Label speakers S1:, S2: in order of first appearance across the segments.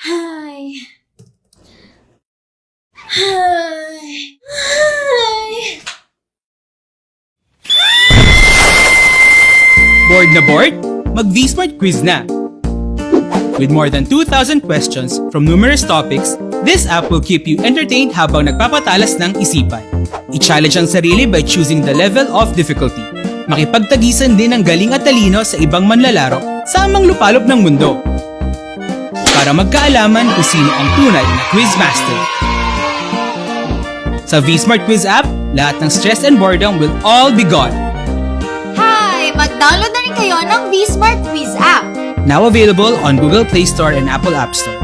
S1: Hi. Hi. Hi.
S2: Bored na bored? Mag-V-Smart quiz na! With more than 2,000 questions from numerous topics, this app will keep you entertained habang nagpapatalas ng isipan. I-challenge ang sarili by choosing the level of difficulty. Makipagtagisan din ng galing at talino sa ibang manlalaro sa amang lupalop ng mundo. Para magkaalaman kung sino ang tunay na quiz master. Sa V-Smart Quiz app, lahat ng stress and boredom will all be gone.
S1: Hi! Mag-download na rin kayo ng V-Smart Quiz app.
S2: Now available on Google Play Store and Apple App Store.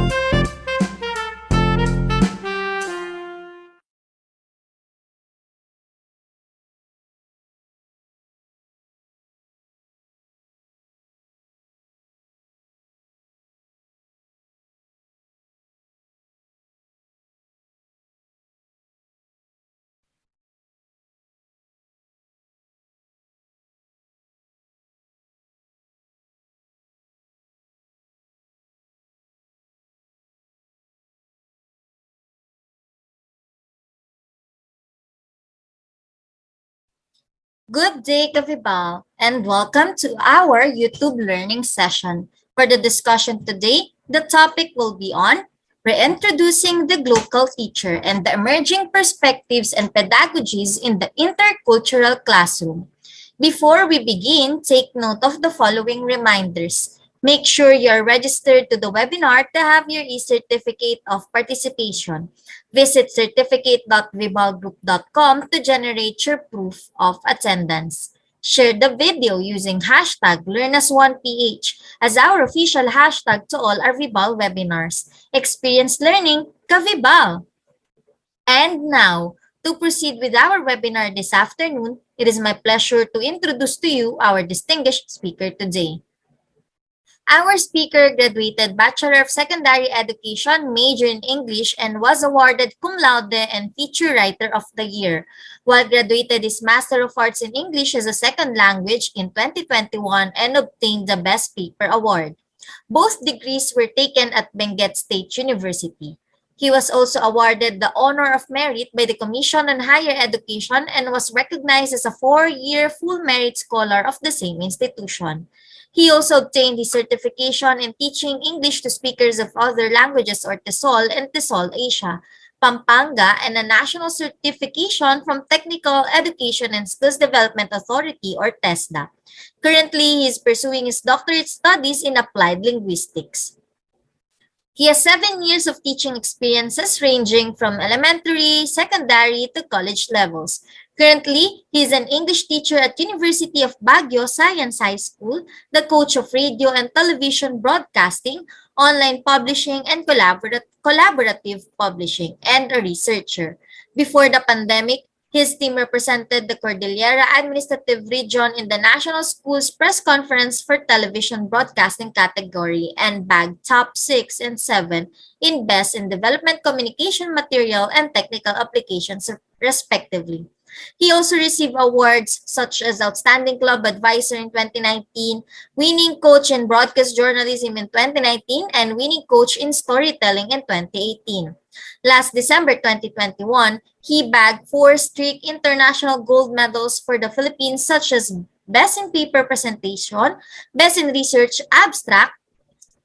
S1: Good day, Kavibal, and welcome to our YouTube learning session. For the discussion today, the topic will be on Reintroducing the Glocal Teacher and the Emerging Perspectives and Pedagogies in the Intercultural Classroom. Before we begin, take note of the following reminders. Make sure you are registered to the webinar to have your e-certificate of participation. Visit certificate.vibalgroup.com to generate your proof of attendance. Share the video using hashtag LearnAs1PH as our official hashtag to all our Vibal webinars. Experience learning, ka-Vibal! And now, to proceed with our webinar this afternoon, it is my pleasure to introduce to you our distinguished speaker today. Our speaker graduated Bachelor of Secondary Education, major in English, and was awarded Cum Laude and Feature Writer of the Year, while graduated his Master of Arts in English as a Second Language in 2021 and obtained the Best Paper Award. Both degrees were taken at Benguet State University. He was also awarded the Honor of Merit by the Commission on Higher Education and was recognized as a 4-year full merit scholar of the same institution. He also obtained his certification in teaching English to speakers of other languages or TESOL and TESOL Asia, Pampanga, and a national certification from Technical Education and Skills Development Authority or TESDA. Currently, he is pursuing his doctorate studies in applied linguistics. He has 7 years of teaching experiences ranging from elementary, secondary, to college levels. Currently, he is an English teacher at University of Baguio Science High School, the coach of radio and television broadcasting, online publishing, and collaborative publishing, and a researcher. Before the pandemic, his team represented the Cordillera Administrative Region in the National Schools Press Conference for Television Broadcasting category and bagged top 6 and 7 in Best in Development Communication Material and Technical Applications, respectively. He also received awards such as Outstanding Club Advisor in 2019, Winning Coach in Broadcast Journalism in 2019, and Winning Coach in Storytelling in 2018. Last December 2021, he bagged 4 strict international gold medals for the Philippines such as Best in Paper Presentation, Best in Research Abstract,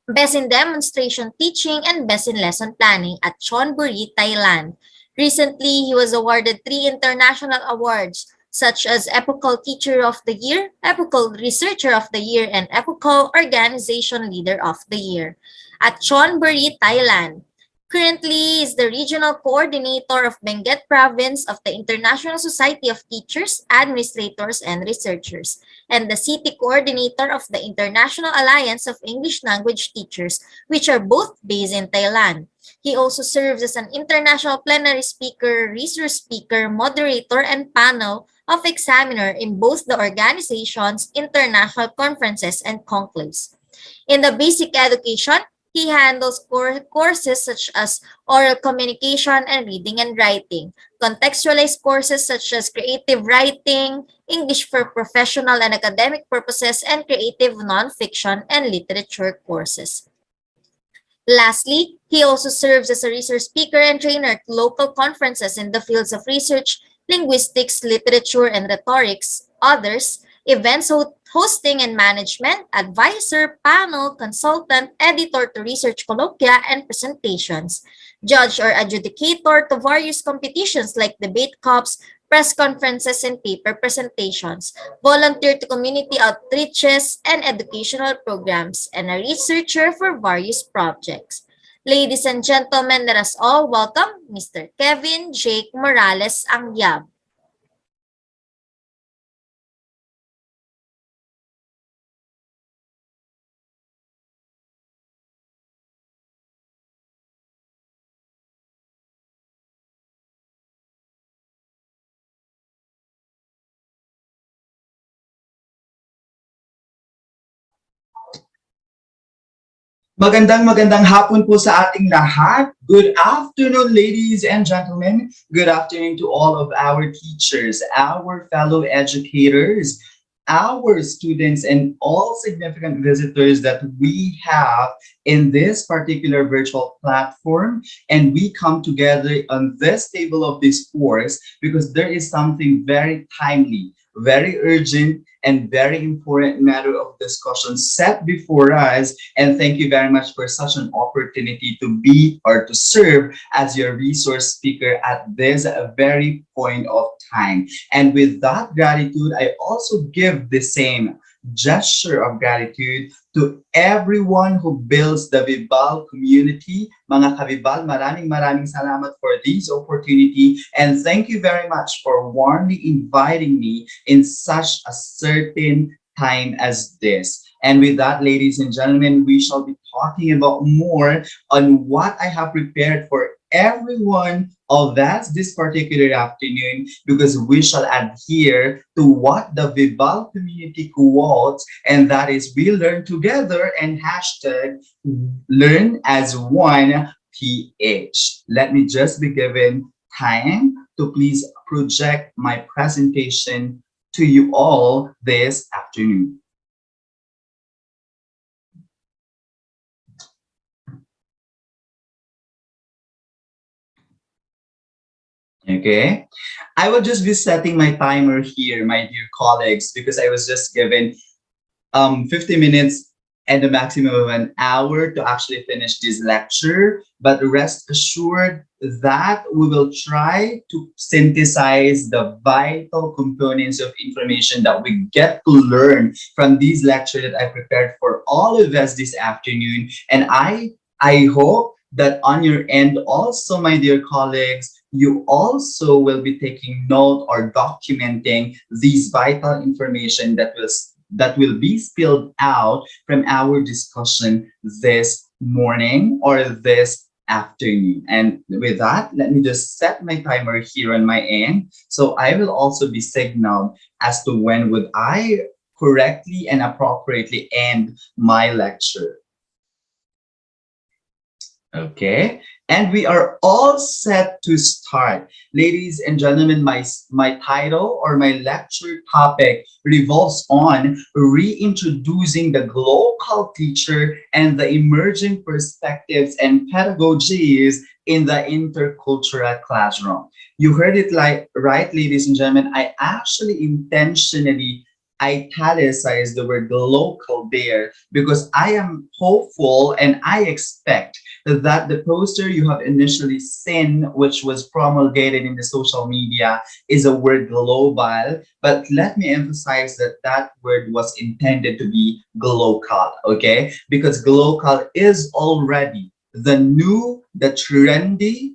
S1: Best in Demonstration Teaching, and Best in Lesson Planning at Chonburi, Thailand. Recently, he was awarded 3 international awards such as Epochal Teacher of the Year, Epochal Researcher of the Year, and Epochal Organization Leader of the Year at Chonburi, Thailand. Currently, is the Regional Coordinator of Benguet Province of the International Society of Teachers, Administrators, and Researchers, and the City Coordinator of the International Alliance of English Language Teachers, which are both based in Thailand. He also serves as an international plenary speaker, resource speaker, moderator, and panel of examiner in both the organization's international conferences and conclaves. In the basic education, he handles courses such as oral communication and reading and writing, contextualized courses such as creative writing, English for professional and academic purposes, and creative nonfiction and literature courses. Lastly, he also serves as a research speaker and trainer at local conferences in the fields of research, linguistics, literature, and rhetorics, others, events hosting and management, advisor, panel, consultant, editor to research colloquia and presentations, judge or adjudicator to various competitions like debate cups, press conferences, and paper presentations, volunteer to community outreaches and educational programs, and a researcher for various projects. Ladies and gentlemen, let us all welcome Mr. Kevin Jake Morales Angyab.
S3: Magandang hapon po sa ating lahat. Good afternoon, ladies and gentlemen. Good afternoon to all of our teachers, our fellow educators, our students, and all significant visitors that we have in this particular virtual platform. And we come together on this table of discourse because there is something very timely, very urgent, and very important matter of discussion set before us. And thank you very much for such an opportunity to be or to serve as your resource speaker at this very point of time. And with that gratitude, I also give the same gesture of gratitude to everyone who builds the Vibal community. Mga Kabibal, maraming salamat for this opportunity. And thank you very much for warmly inviting me in such a certain time as this. And with that, ladies and gentlemen, we shall be talking about more on what I have prepared for everyone of that this particular afternoon, because we shall adhere to what the Vibal community quotes, and that is we learn together and hashtag learn as one PH. Let me just be given time to please project my presentation to you all this afternoon. Okay, I will just be setting my timer here, my dear colleagues, because I was just given 50 minutes and a maximum of an hour to actually finish this lecture. But rest assured that we will try to synthesize the vital components of information that we get to learn from this lecture that I prepared for all of us this afternoon. And I hope that on your end also, my dear colleagues, you also will be taking note or documenting these vital information that will be spilled out from our discussion this morning or this afternoon. And with that, let me just set my timer here on my end. So I will also be signaled as to when would I correctly and appropriately end my lecture. Okay, and we are all set to start. Ladies and gentlemen, my title or my lecture topic revolves on reintroducing the Glocal teacher and the emerging perspectives and pedagogies in the intercultural classroom. You heard it like right, ladies and gentlemen. I actually intentionally italicized the word local there because I am hopeful and I expect that the poster you have initially seen, which was promulgated in the social media, is a word global. But let me emphasize that that word was intended to be glocal, okay? Because glocal is already the new, the trendy,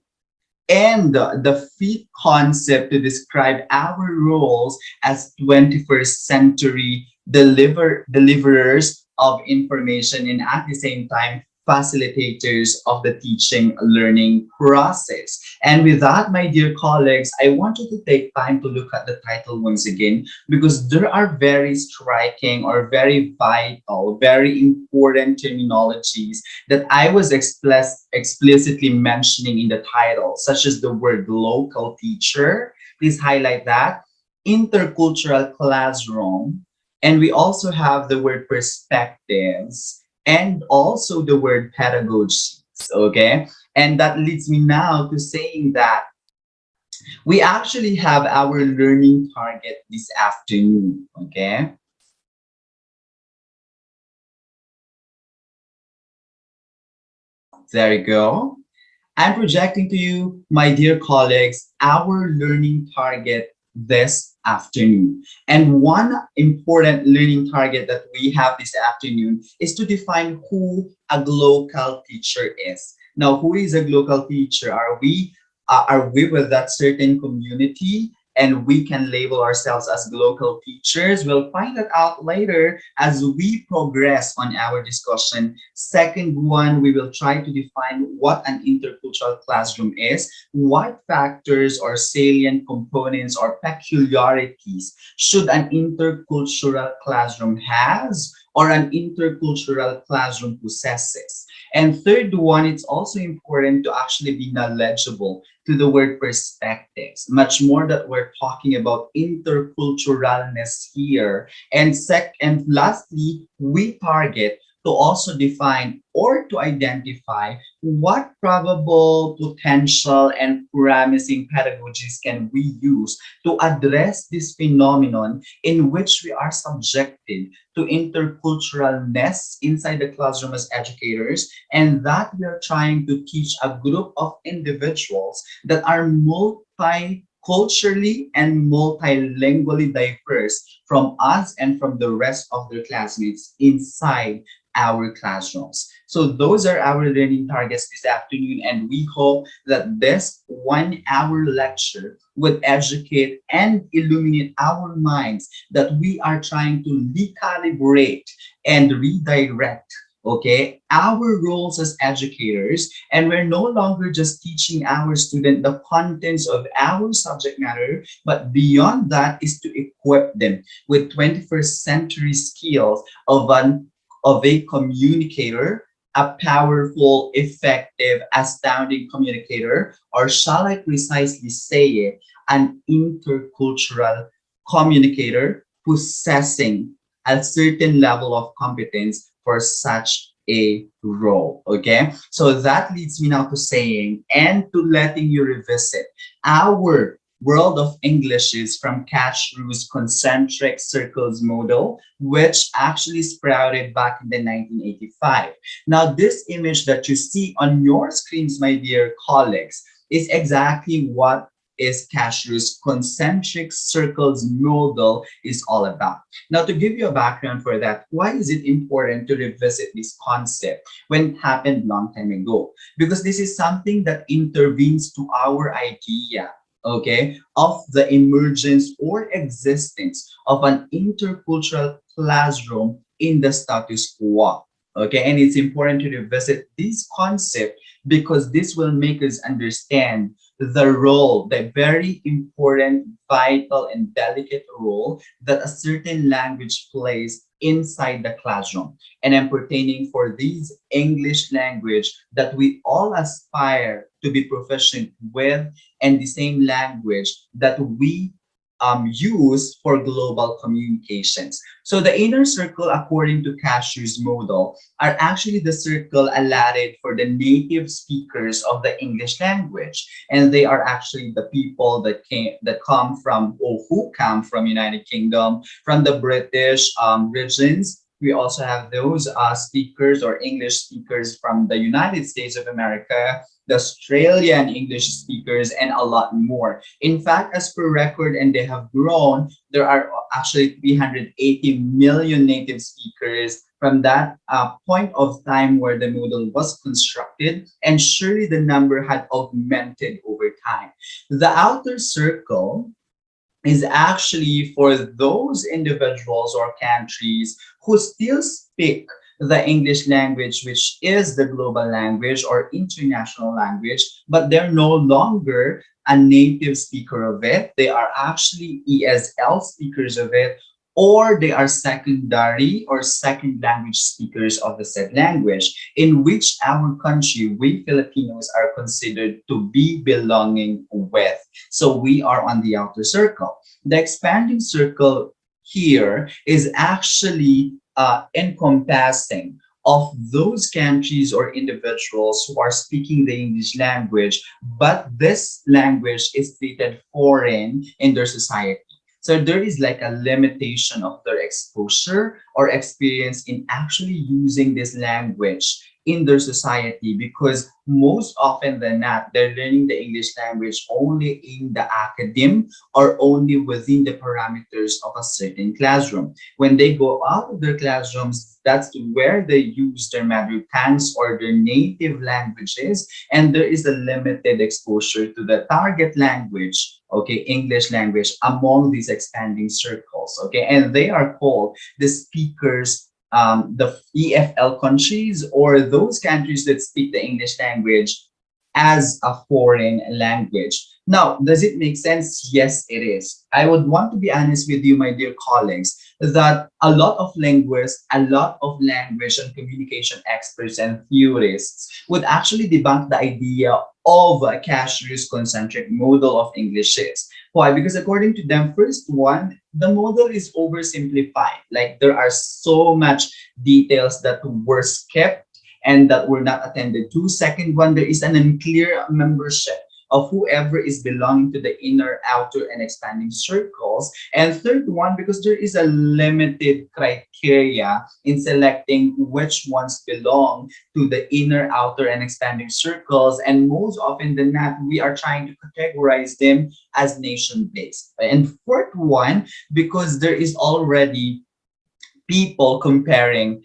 S3: and the fit concept to describe our roles as 21st century deliverers of information and at the same time facilitators of the teaching learning process. And with that, my dear colleagues, I want you to take time to look at the title once again because there are very striking or very vital, very important terminologies that I was explicitly mentioning in the title, such as the word local teacher. Please highlight that. Intercultural classroom. And we also have the word perspectives and also the word pedagogy. Okay. And that leads me now to saying that we actually have our learning target this afternoon. Okay. There you go. I'm projecting to you, my dear colleagues, our learning target this afternoon. And one important learning target that we have this afternoon is to define who a glocal teacher is. Now, who is a glocal teacher? Are we with that certain community? And we can label ourselves as glocal teachers. We'll find that out later as we progress on our discussion. Second one, we will try to define what an intercultural classroom is, what factors or salient components or peculiarities should an intercultural classroom has or an intercultural classroom possesses. And third one, it's also important to actually be knowledgeable to the word perspectives, much more that we're talking about interculturalness here. And lastly, we target to also define or to identify what probable, potential, and promising pedagogies can we use to address this phenomenon in which we are subjected to interculturalness inside the classroom as educators, and that we are trying to teach a group of individuals that are multiculturally and multilingually diverse from us and from the rest of their classmates inside our classrooms. So those are our learning targets this afternoon, and we hope that this 1 hour lecture would educate and illuminate our minds that we are trying to recalibrate and redirect, okay, our roles as educators, and we're no longer just teaching our student the contents of our subject matter, but beyond that is to equip them with 21st century skills of a communicator, a powerful, effective, astounding communicator, or shall I precisely say it, an intercultural communicator possessing a certain level of competence for such a role. Okay, so that leads me now to saying and to letting you revisit our World of Englishes from Cashew's Concentric Circles model, which actually sprouted back in the 1985. Now, this image that you see on your screens, my dear colleagues, is exactly what is Cashew's Concentric Circles model is all about. Now, to give you a background for that, why is it important to revisit this concept when it happened long time ago? Because this is something that intervenes to our idea, okay, of the emergence or existence of an intercultural classroom in the status quo. Okay, and it's important to revisit this concept because this will make us understand the role, the very important, vital, and delicate role that a certain language plays inside the classroom. And I'm pertaining for this English language that we all aspire to be proficient with, and the same language that we use for global communications. So the inner circle, according to Cashew's model, are actually the circle allotted for the native speakers of the English language, and they are actually the people that come from or who come from United Kingdom, from the British regions. We also have those speakers or English speakers from the United States of America, the Australian English speakers, and a lot more. In fact, as per record, and they have grown, there are actually 380 million native speakers from that point of time where the model was constructed, and surely the number had augmented over time. The outer circle is actually for those individuals or countries who still speak the English language, which is the global language or international language, but they're no longer a native speaker of it. They are actually ESL speakers of it, or they are secondary or second language speakers of the said language, in which our country, we Filipinos, are considered to be belonging with. So we are on the outer circle. The expanding circle here is actually encompassing of those countries or individuals who are speaking the English language, but this language is treated foreign in their society. So there is like a limitation of their exposure or experience in actually using this language in their society, because most often than not, they're learning the English language only in the academe or only within the parameters of a certain classroom. When they go out of their classrooms, that's where they use their mother tongues or their native languages, and there is a limited exposure to the target language, okay, English language, among these expanding circles, okay, and they are called the speakers, the EFL countries, or those countries that speak the English language as a foreign language. Now, does it make sense? Yes, it is. I would want to be honest with you, my dear colleagues, that a lot of linguists, a lot of language and communication experts and theorists would actually debunk the idea of a Cashier's concentric model of Englishes. Why? Because according to them, first one, the model is oversimplified. Like there are so much details that were skipped and that were not attended to. Second one, there is an unclear membership of whoever is belonging to the inner, outer, and expanding circles. And third one, because there is a limited criteria in selecting which ones belong to the inner, outer, and expanding circles. And most often than not, we are trying to categorize them as nation-based. And fourth one, because there is already people comparing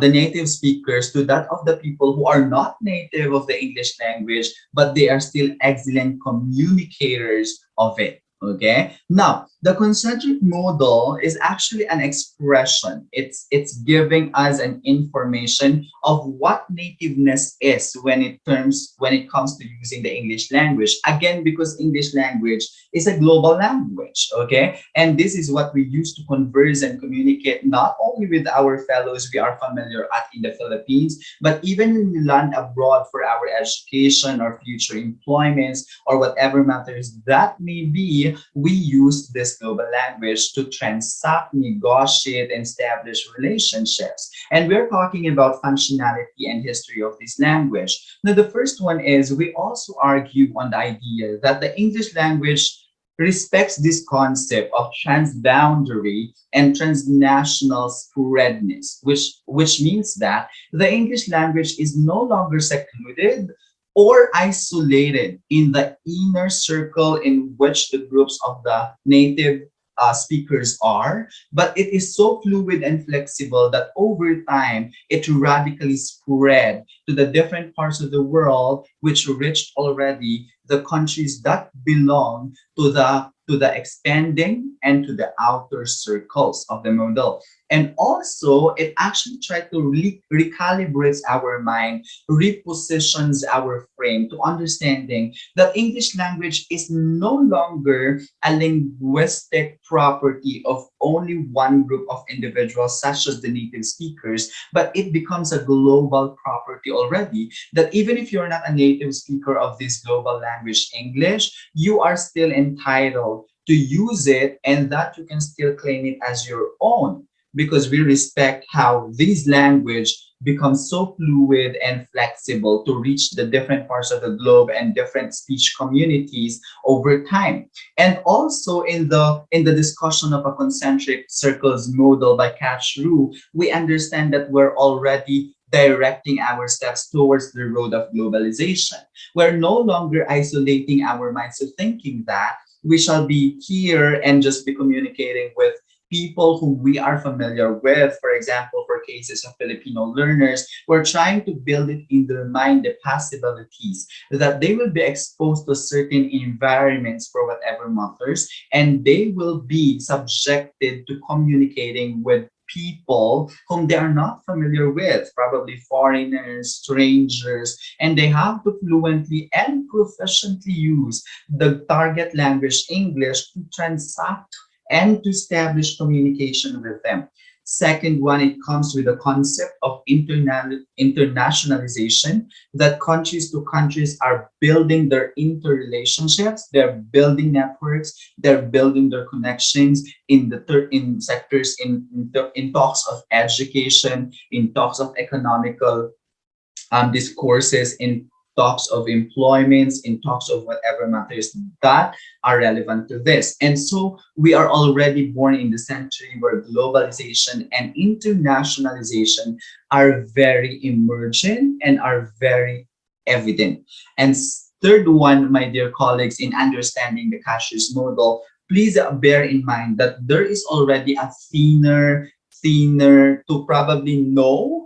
S3: the native speakers to that of the people who are not native of the English language, but they are still excellent communicators of it. Okay. Now, the concentric model is actually an expression. It's giving us an information of what nativeness is when it comes to using the English language. Again, because English language is a global language. Okay, and this is what we use to converse and communicate not only with our fellows we are familiar at in the Philippines, but even when we land abroad for our education or future employments or whatever matters that may be, we use this global language to transact, negotiate, and establish relationships. And we're talking about functionality and history of this language. Now, the first one is we also argue on the idea that the English language respects this concept of transboundary and transnational spreadness, which means that the English language is no longer secluded or isolated in the inner circle in which the groups of the native speakers are, but it is so fluid and flexible that over time it radically spread to the different parts of the world, which reached already the countries that belong to the expanding and to the outer circles of the model. And also, it actually tried to recalibrate our mind, repositions our frame to understanding that English language is no longer a linguistic property of only one group of individuals, such as the native speakers, but it becomes a global property already. That even if you're not a native speaker of this global language, English, you are still entitled to use it and that you can still claim it as your own, because we respect how this language becomes so fluid and flexible to reach the different parts of the globe and different speech communities over time. And also in the discussion of a concentric circles model by Catchrew, we understand that we're already directing our steps towards the road of globalization. We're no longer isolating our minds to thinking that we shall be here and just be communicating with people whom we are familiar with. For example, for cases of Filipino learners, we're trying to build it in their mind the possibilities that they will be exposed to certain environments for whatever matters, and they will be subjected to communicating with people whom they are not familiar with, probably foreigners, strangers, and they have to fluently and proficiently use the target language English to transact and to establish communication with them. Second one, it comes with the concept of internationalization, that countries to countries are building their interrelationships, they're building networks, they're building their connections in the in sectors in talks of education, in talks of economical discourses, in talks of employments, in talks of whatever matters that are relevant to this. And so we are already born in the century where globalization and internationalization are very emergent and are very evident. And third one, my dear colleagues, in understanding the Cashier's model, please bear in mind that there is already a thinner to probably know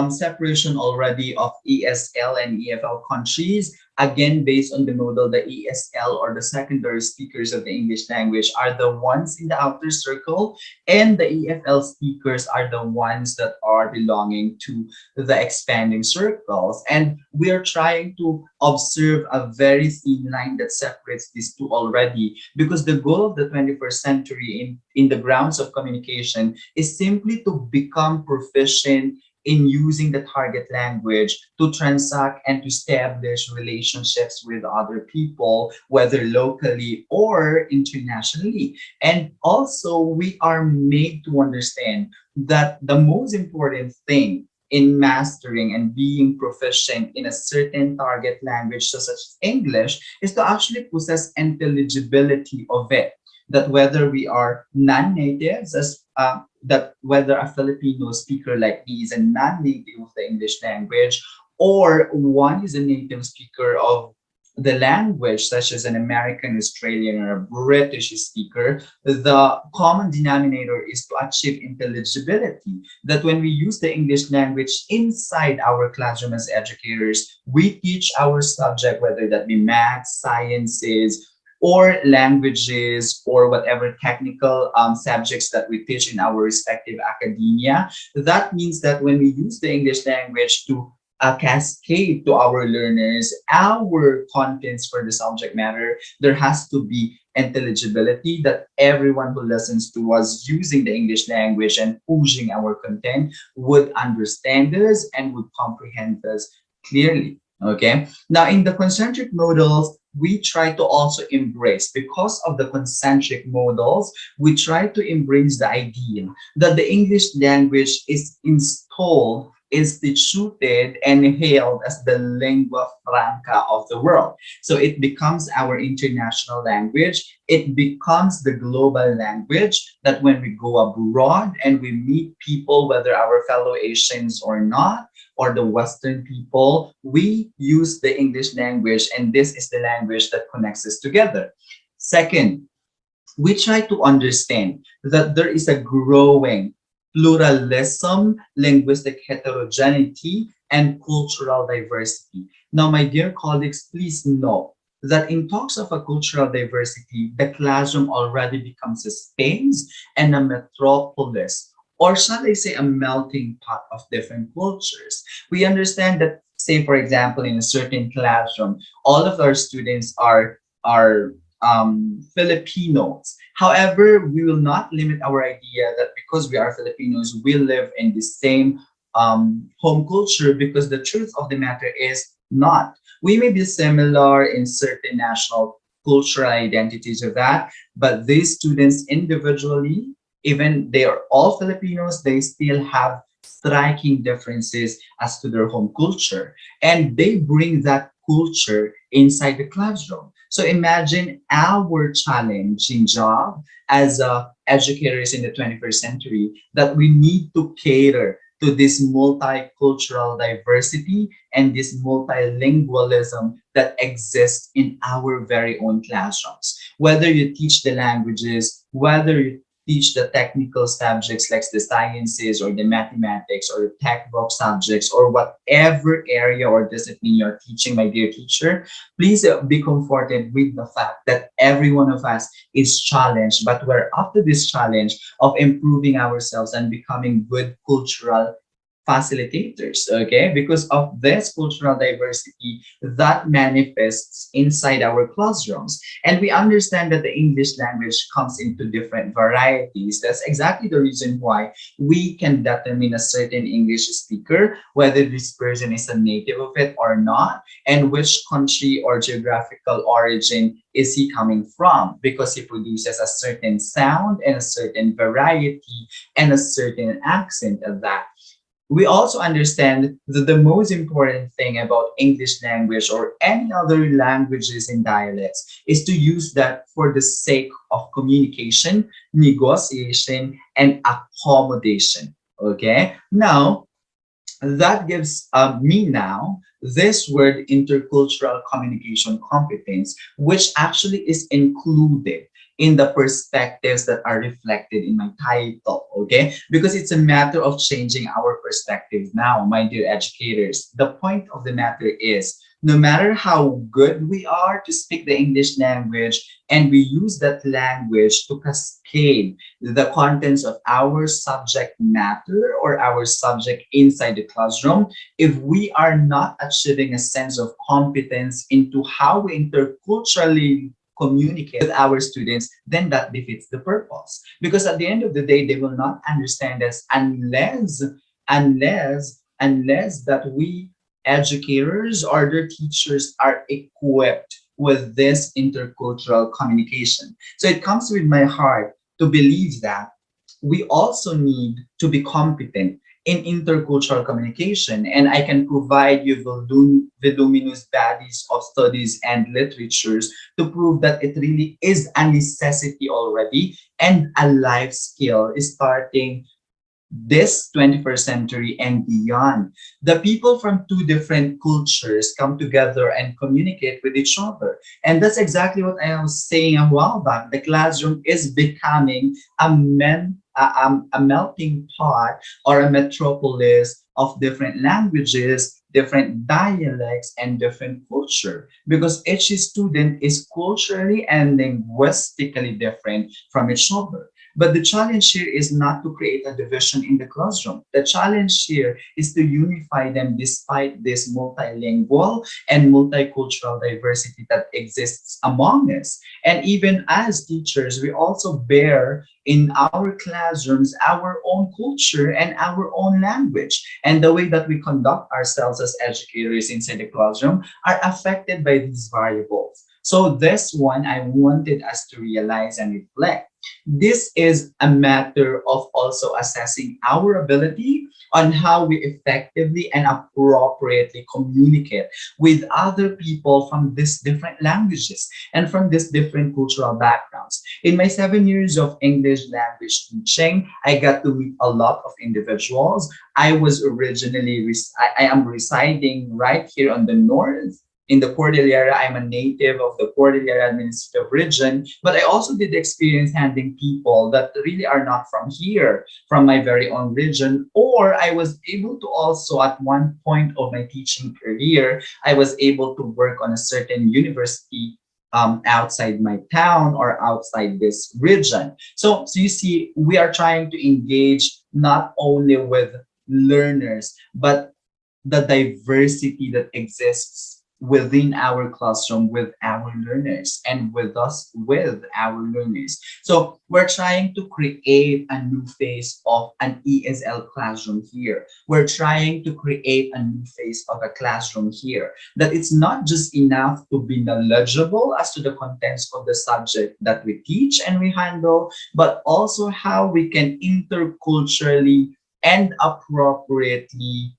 S3: separation already of ESL and EFL countries. Again, based on the model, the ESL or the secondary speakers of the English language are the ones in the outer circle, and the EFL speakers are the ones that are belonging to the expanding circles. And we are trying to observe a very thin line that separates these two already, because the goal of the 21st century in the grounds of communication is simply to become proficient in using the target language to transact and to establish relationships with other people, whether locally or internationally. And also, we are made to understand that the most important thing in mastering and being proficient in a certain target language, such as English, is to actually possess intelligibility of it. That whether we are non-natives, that whether a Filipino speaker like me is a non-native of the English language, or one is a native speaker of the language, such as an American, Australian, or a British speaker, the common denominator is to achieve intelligibility. That when we use the English language inside our classroom as educators, we teach our subject, whether that be math, sciences, or languages, or whatever technical subjects that we teach in our respective academia. That means that when we use the English language to cascade to our learners our contents for the subject matter, there has to be intelligibility, that everyone who listens to us using the English language and pushing our content would understand us and would comprehend us clearly. Okay. Now, in the concentric models, we try to also embrace, because of the concentric models, we try to embrace the idea that the English language is installed, instituted, and hailed as the lingua franca of the world. So it becomes our international language. It becomes the global language, that when we go abroad and we meet people, whether our fellow Asians or not, or the Western people, we use the English language, and this is the language that connects us together. Second, we try to understand that there is a growing pluralism, linguistic heterogeneity, and cultural diversity. Now, my dear colleagues, please know that in talks of a cultural diversity, the classroom already becomes a space and a metropolis, or shall I say, a melting pot of different cultures. We understand that, say, for example, in a certain classroom, all of our students are Filipinos. However, we will not limit our idea that because we are Filipinos, we live in the same home culture, because the truth of the matter is not. We may be similar in certain national cultural identities of that, but these students individually, even they are all Filipinos, they still have striking differences as to their home culture. And they bring that culture inside the classroom. So imagine our challenging job as educators in the 21st century, that we need to cater to this multicultural diversity and this multilingualism that exists in our very own classrooms. Whether you teach the languages, whether you teach the technical subjects like the sciences or the mathematics or the textbook subjects, or whatever area or discipline you're teaching, my dear teacher, please be comforted with the fact that every one of us is challenged, but we're up to this challenge of improving ourselves and becoming good cultural facilitators, okay, because of this cultural diversity that manifests inside our classrooms. And we understand that the English language comes into different varieties. That's exactly the reason why we can determine a certain English speaker, whether this person is a native of it or not, and which country or geographical origin is he coming from, because he produces a certain sound and a certain variety and a certain accent of that. We also understand that the most important thing about English language or any other languages and dialects is to use that for the sake of communication, negotiation, and accommodation. Okay. Now, that gives me now this word intercultural communication competence, which actually is included in the perspectives that are reflected in my title, okay? Because it's a matter of changing our perspective now, my dear educators. The point of the matter is no matter how good we are to speak the English language and we use that language to cascade the contents of our subject matter or our subject inside the classroom, if we are not achieving a sense of competence into how we interculturally communicate with our students, then that defeats the purpose. Because at the end of the day, they will not understand us unless that we educators or their teachers are equipped with this intercultural communication. So it comes with my heart to believe that we also need to be competent in intercultural communication. And I can provide you voluminous bodies of studies and literatures to prove that it really is a necessity already and a life skill starting this 21st century and beyond. The people from two different cultures come together and communicate with each other. And that's exactly what I was saying a while back. The classroom is becoming a melting pot or a metropolis of different languages, different dialects, and different culture. Because each student is culturally and linguistically different from each other. But the challenge here is not to create a division in the classroom. The challenge here is to unify them despite this multilingual and multicultural diversity that exists among us. And even as teachers, we also bear in our classrooms our own culture and our own language. And the way that we conduct ourselves as educators inside the classroom are affected by these variables. So this one, I wanted us to realize and reflect. This is a matter of also assessing our ability on how we effectively and appropriately communicate with other people from these different languages and from these different cultural backgrounds. In my 7 years of English language teaching, I got to meet a lot of individuals. I was originally, I am residing right here on the north in the Cordillera. I'm a native of the Cordillera Administrative Region, but I also did experience handling people that really are not from here, from my very own region. Or I was able to also, at one point of my teaching career, I was able to work on a certain university outside my town or outside this region. So you see, we are trying to engage not only with learners, but the diversity that exists within our classroom with our learners and with us with our learners. So we're trying to create a new face of an ESL classroom here. We're trying to create a new face of a classroom here. That it's not just enough to be knowledgeable as to the contents of the subject that we teach and we handle, but also how we can interculturally and appropriately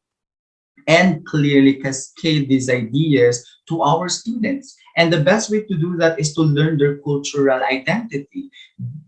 S3: and clearly cascade these ideas to our students. And the best way to do that is to learn their cultural identity,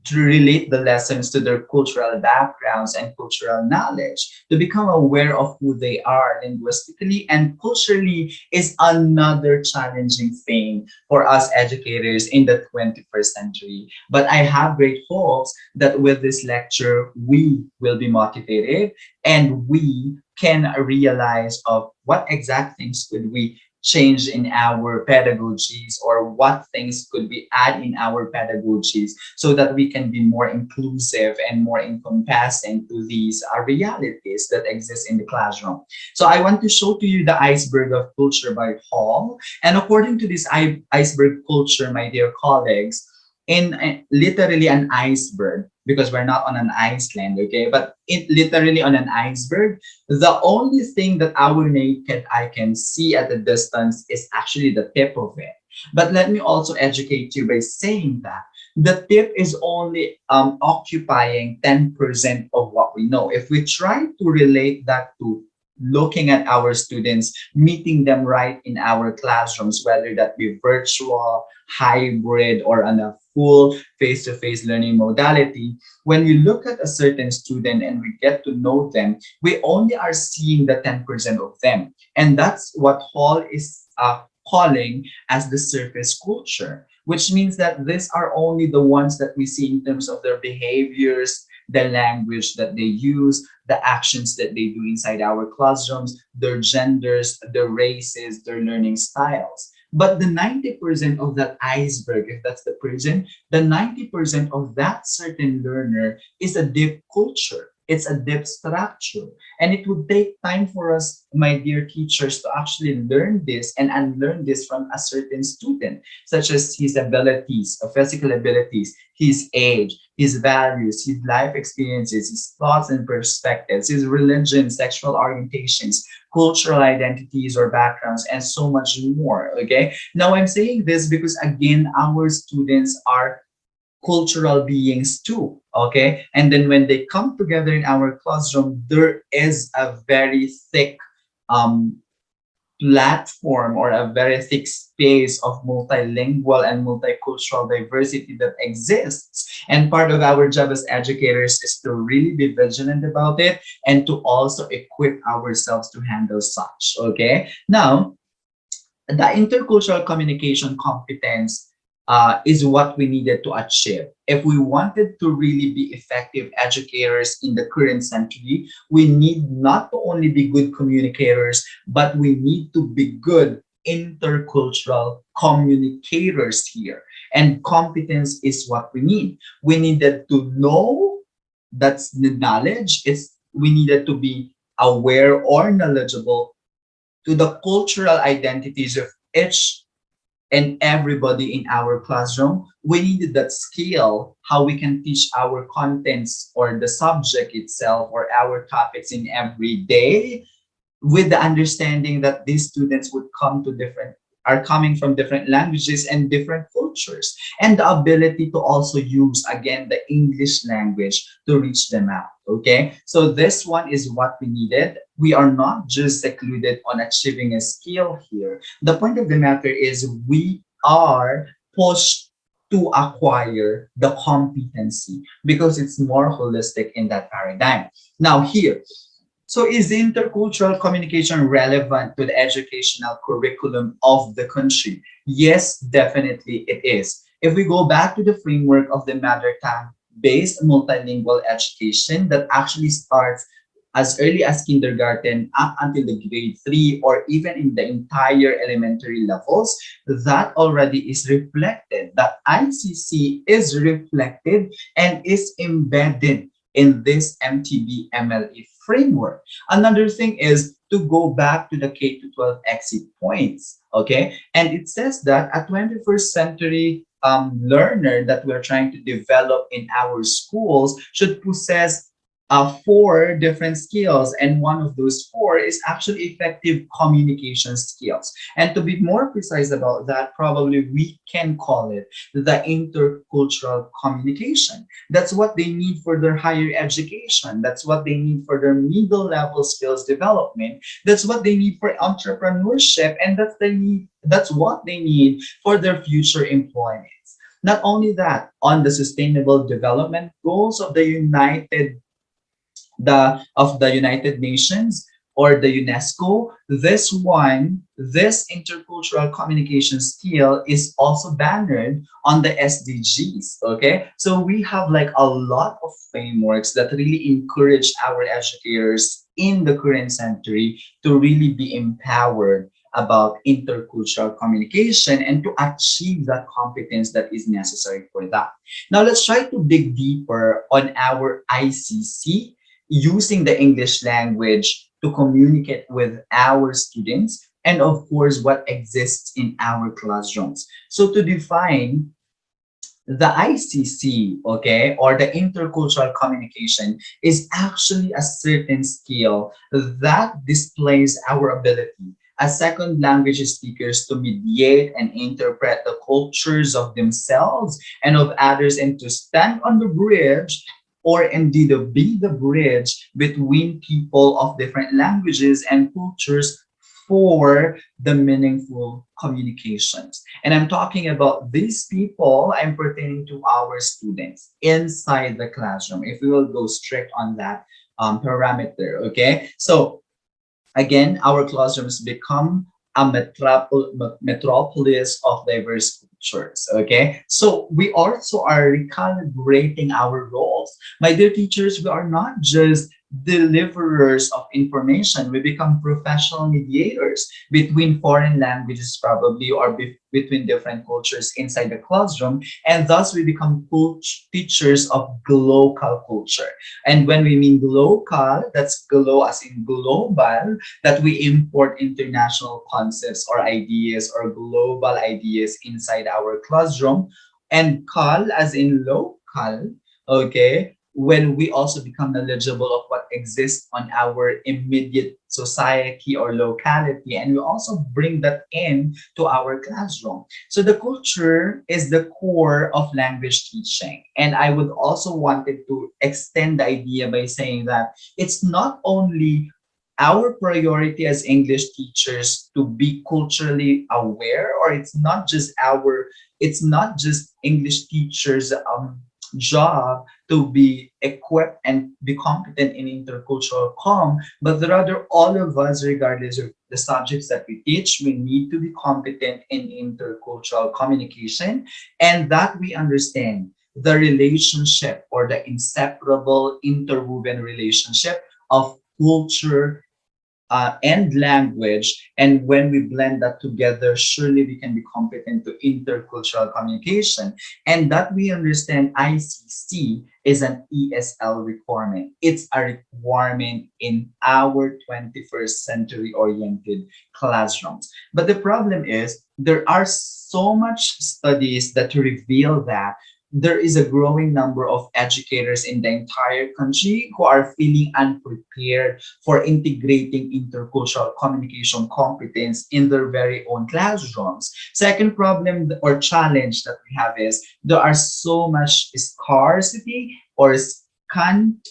S3: to relate the lessons to their cultural backgrounds and cultural knowledge, to become aware of who they are linguistically and culturally is another challenging thing for us educators in the 21st century. But I have great hopes that with this lecture, we will be motivated and we can realize of what exact things could we change in our pedagogies, or what things could we add in our pedagogies so that we can be more inclusive and more encompassing to these realities that exist in the classroom. So I want to show to you the Iceberg of Culture by Hall. And according to this iceberg culture, my dear colleagues, in literally an iceberg, because we're not on an Iceland, okay? But it literally on an iceberg, the only thing that our naked eye can see at a distance is actually the tip of it. But let me also educate you by saying that the tip is only occupying 10% of what we know. If we try to relate that to looking at our students, meeting them right in our classrooms, whether that be virtual, hybrid, or on a full face-to-face learning modality, when we look at a certain student and we get to know them, we only are seeing the 10% of them. And that's what Hall is calling as the surface culture, which means that these are only the ones that we see in terms of their behaviors, the language that they use, the actions that they do inside our classrooms, their genders, their races, their learning styles. But the 90% of that iceberg, if that's the person, the 90% of that certain learner is a deep culture. It's a deep structure. And it would take time for us, my dear teachers, to actually learn this and unlearn this from a certain student, such as his abilities, physical abilities, his age, his values, his life experiences, his thoughts and perspectives, his religion, sexual orientations, cultural identities or backgrounds, and so much more. Okay. Now I'm saying this because again, our students are cultural beings too. Okay. And then when they come together in our classroom, there is a very thick um platform or a very thick space of multilingual and multicultural diversity that exists. And part of our job as educators is to really be vigilant about it and to also equip ourselves to handle such. Okay. Now, the intercultural communication competence is what we needed to achieve. If we wanted to really be effective educators in the current century, we need not to only be good communicators, but we need to be good intercultural communicators here. And competence is what we need. We needed to know, that's the knowledge. We needed to be aware or knowledgeable to the cultural identities of each and everybody in our classroom. We needed that skill, how we can teach our contents or the subject itself or our topics in every day, with the understanding that these students would come to different are coming from different languages and different cultures, and the ability to also use again the English language to reach them out. Okay, so this one is what we needed. We are not just secluded on achieving a skill here. The point of the matter is we are pushed to acquire the competency because it's more holistic in that paradigm. Now here, so is intercultural communication relevant to the educational curriculum of the country? Yes, definitely it is. If we go back to the framework of the mother tongue based multilingual education that actually starts as early as kindergarten up until the grade 3 or even in the entire elementary levels, that already is reflected. That ICC is reflected and is embedded in this MTB MLE framework. Another thing is to go back to the K to 12 exit points, okay? And it says that a 21st century learner that we're trying to develop in our schools should possess 4 different skills, and one of those 4 is actually effective communication skills. And to be more precise about that, probably we can call it the intercultural communication. That's what they need for their higher education. That's what they need for their middle level skills development. That's what they need for entrepreneurship, and that's what they need for their future employment. Not only that, on the sustainable development goals of the United Nations or the UNESCO, this intercultural communication skill is also bannered on the SDGs. Okay, so we have like a lot of frameworks that really encourage our educators in the current century to really be empowered about intercultural communication and to achieve that competence that is necessary for that. Now, let's try to dig deeper on our ICC using the English language to communicate with our students and, of course, what exists in our classrooms. So, to define the ICC, okay, or the intercultural communication is actually a certain skill that displays our ability as second language speakers to mediate and interpret the cultures of themselves and of others and to stand on the bridge or indeed to be the bridge between people of different languages and cultures for the meaningful communications. And I'm talking about these people, I'm pertaining to our students inside the classroom, if we will go strict on that parameter, okay? So again, our classrooms become a metropolis of diverse cultures. Okay, so we also are recalibrating our roles. My dear teachers, we are not just deliverers of information, we become professional mediators between foreign languages, probably, or between different cultures inside the classroom, and thus we become teachers of global culture. And when we mean global, that's glow as in global, that we import international concepts or ideas or global ideas inside our classroom, and call as in local, okay, when we also become knowledgeable of what exists on our immediate society or locality, and we also bring that in to our classroom. So the culture is the core of language teaching, and I would also wanted to extend the idea by saying that it's not only our priority as English teachers to be culturally aware, or it's not just English teachers job to be equipped and be competent in intercultural but rather all of us, regardless of the subjects that we teach, we need to be competent in intercultural communication, and that we understand the relationship or the inseparable interwoven relationship of culture and language. And when we blend that together, surely we can be competent to intercultural communication. And that we understand ICC is an ESL requirement. It's a requirement in our 21st century oriented classrooms. But the problem is there are so much studies that reveal that there is a growing number of educators in the entire country who are feeling unprepared for integrating intercultural communication competence in their very own classrooms. Second problem or challenge that we have is there are so much scarcity or scant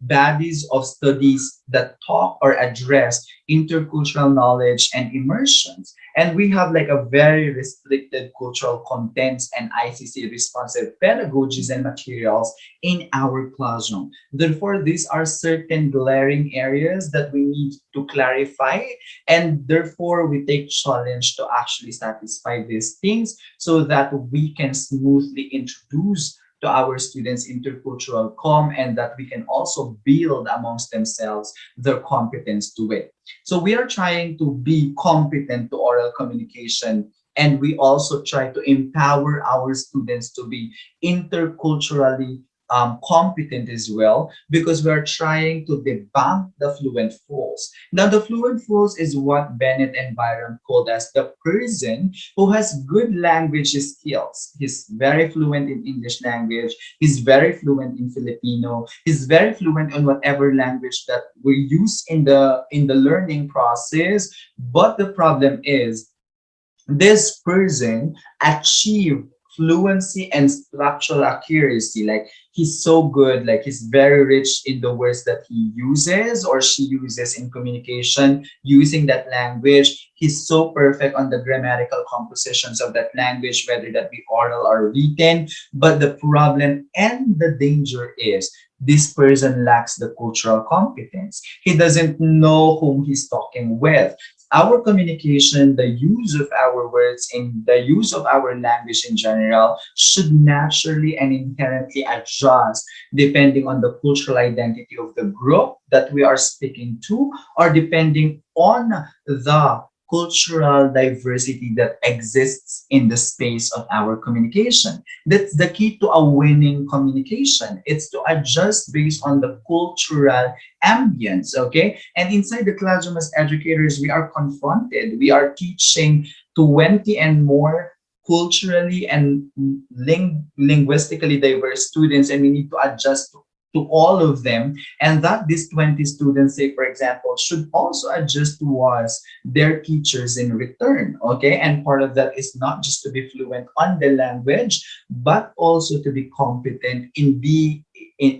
S3: bodies of studies that talk or address intercultural knowledge and immersions. And we have like a very restricted cultural contents and ICC responsive pedagogies and materials in our classroom. Therefore, these are certain glaring areas that we need to clarify, and therefore we take challenge to actually satisfy these things so that we can smoothly introduce to our students intercultural and that we can also build amongst themselves their competence to it. So we are trying to be competent to oral communication, and we also try to empower our students to be interculturally competent as well, because we are trying to debunk the fluent fools. Now, the fluent fools is what Bennett and Byron called as the person who has good language skills. He's very fluent in English language. He's very fluent in Filipino. He's very fluent in whatever language that we use in the learning process. But the problem is this person achieved fluency and structural accuracy. Like he's so good, like he's very rich in the words that he uses or she uses in communication using that language. He's so perfect on the grammatical compositions of that language, whether that be oral or written. But the problem and the danger is this person lacks the cultural competence. He doesn't know whom he's talking with. Our communication, the use of our words, and the use of our language in general should naturally and inherently adjust depending on the cultural identity of the group that we are speaking to, or depending on the cultural diversity that exists in the space of our communication. That's the key to a winning communication. It's to adjust based on the cultural ambience, okay? And inside the classroom as educators, we are confronted. We are teaching 20 and more culturally and linguistically diverse students, and we need to adjust to all of them, and that these 20 students, say for example, should also adjust towards their teachers in return, okay? And part of that is not just to be fluent on the language, but also to be competent in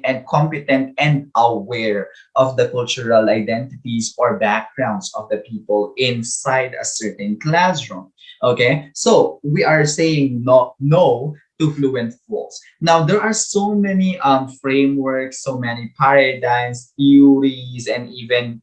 S3: and competent and aware of the cultural identities or backgrounds of the people inside a certain classroom. Okay, so we are saying no to fluent fools. Now there are so many frameworks, so many paradigms, theories, and even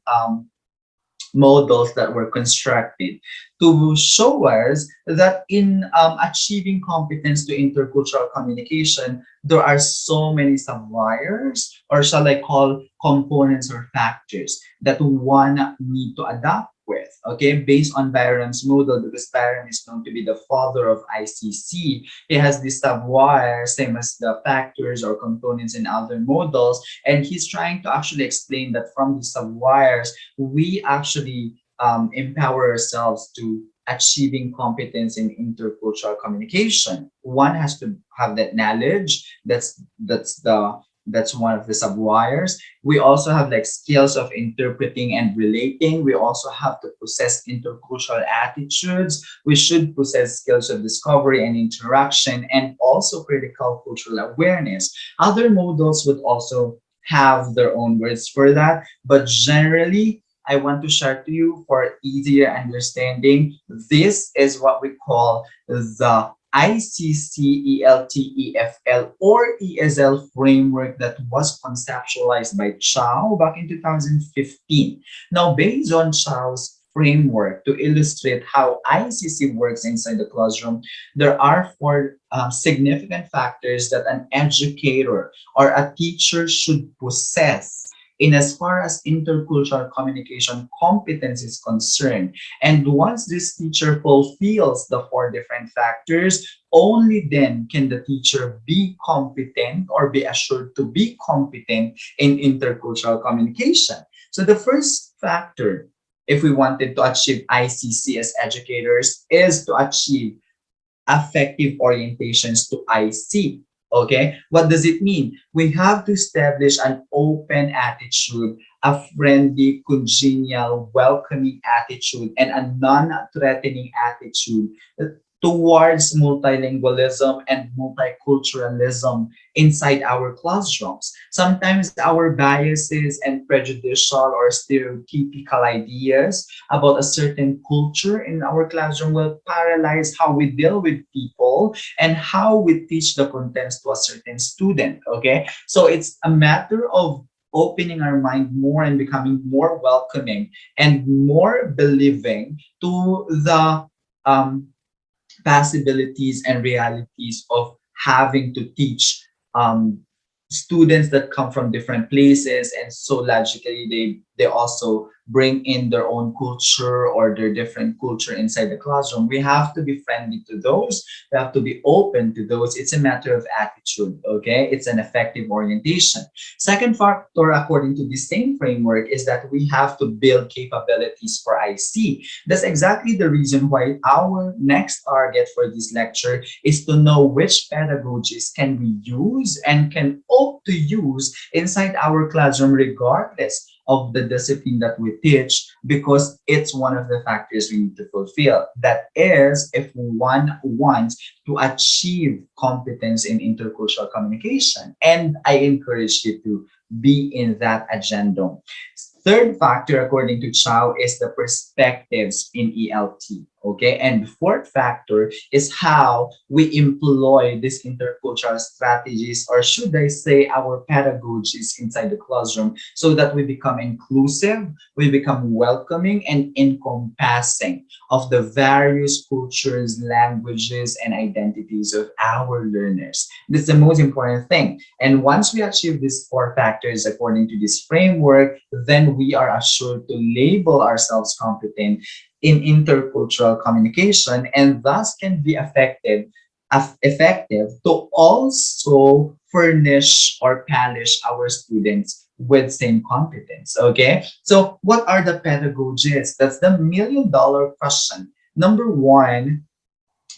S3: models that were constructed to show us that in achieving competence to intercultural communication, there are so many subwires, or shall I call components or factors that one need to adapt with, okay, based on Byron's model, because Byron is known to be the father of ICC. He has these subwires, same as the factors or components in other models, and he's trying to actually explain that from the subwires, we actually empower ourselves to achieving competence in intercultural communication. One has to have that knowledge. That's one of the subwires. We also have like skills of interpreting and relating. We also have to possess intercultural attitudes. We should possess skills of discovery and interaction, and also critical cultural awareness. Other models would also have their own words for that, but generally, I want to share to you for easier understanding. This is what we call the ICC-ELTEFL or ESL framework that was conceptualized by Chow back in 2015. Now, based on Chow's framework to illustrate how ICC works inside the classroom, there are four significant factors that an educator or a teacher should possess in as far as intercultural communication competence is concerned. And once this teacher fulfills the four different factors, only then can the teacher be competent or be assured to be competent in intercultural communication. So the first factor, if we wanted to achieve ICC as educators, is to achieve affective orientations to IC. Okay, what does it mean? We have to establish an open attitude, a friendly, congenial, welcoming attitude, and a non-threatening attitude towards multilingualism and multiculturalism inside our classrooms. Sometimes our biases and prejudicial or stereotypical ideas about a certain culture in our classroom will paralyze how we deal with people and how we teach the contents to a certain student. Okay, so it's a matter of opening our mind more and becoming more welcoming and more believing to the possibilities and realities of having to teach students that come from different places, and so logically they also bring in their own culture or their different culture inside the classroom. We have to be friendly to those. We have to be open to those. It's a matter of attitude. Okay, it's an effective orientation. Second factor, according to the same framework, is that we have to build capabilities for IC. That's exactly the reason why our next target for this lecture is to know which pedagogies can we use and can opt to use inside our classroom regardless of the discipline that we teach, because it's one of the factors we need to fulfill. That is, if one wants to achieve competence in intercultural communication. And I encourage you to be in that agenda. Third factor, according to Chow, is the perspectives in ELT. Okay, and the fourth factor is how we employ these intercultural strategies, or should I say our pedagogies inside the classroom, so that we become inclusive, we become welcoming and encompassing of the various cultures, languages, and identities of our learners. That's the most important thing. And once we achieve these four factors according to this framework, then we are assured to label ourselves competent in intercultural communication, and thus can be effective to also furnish or polish our students with same competence. Okay, so what are the pedagogies? That's the million-dollar question. Number one,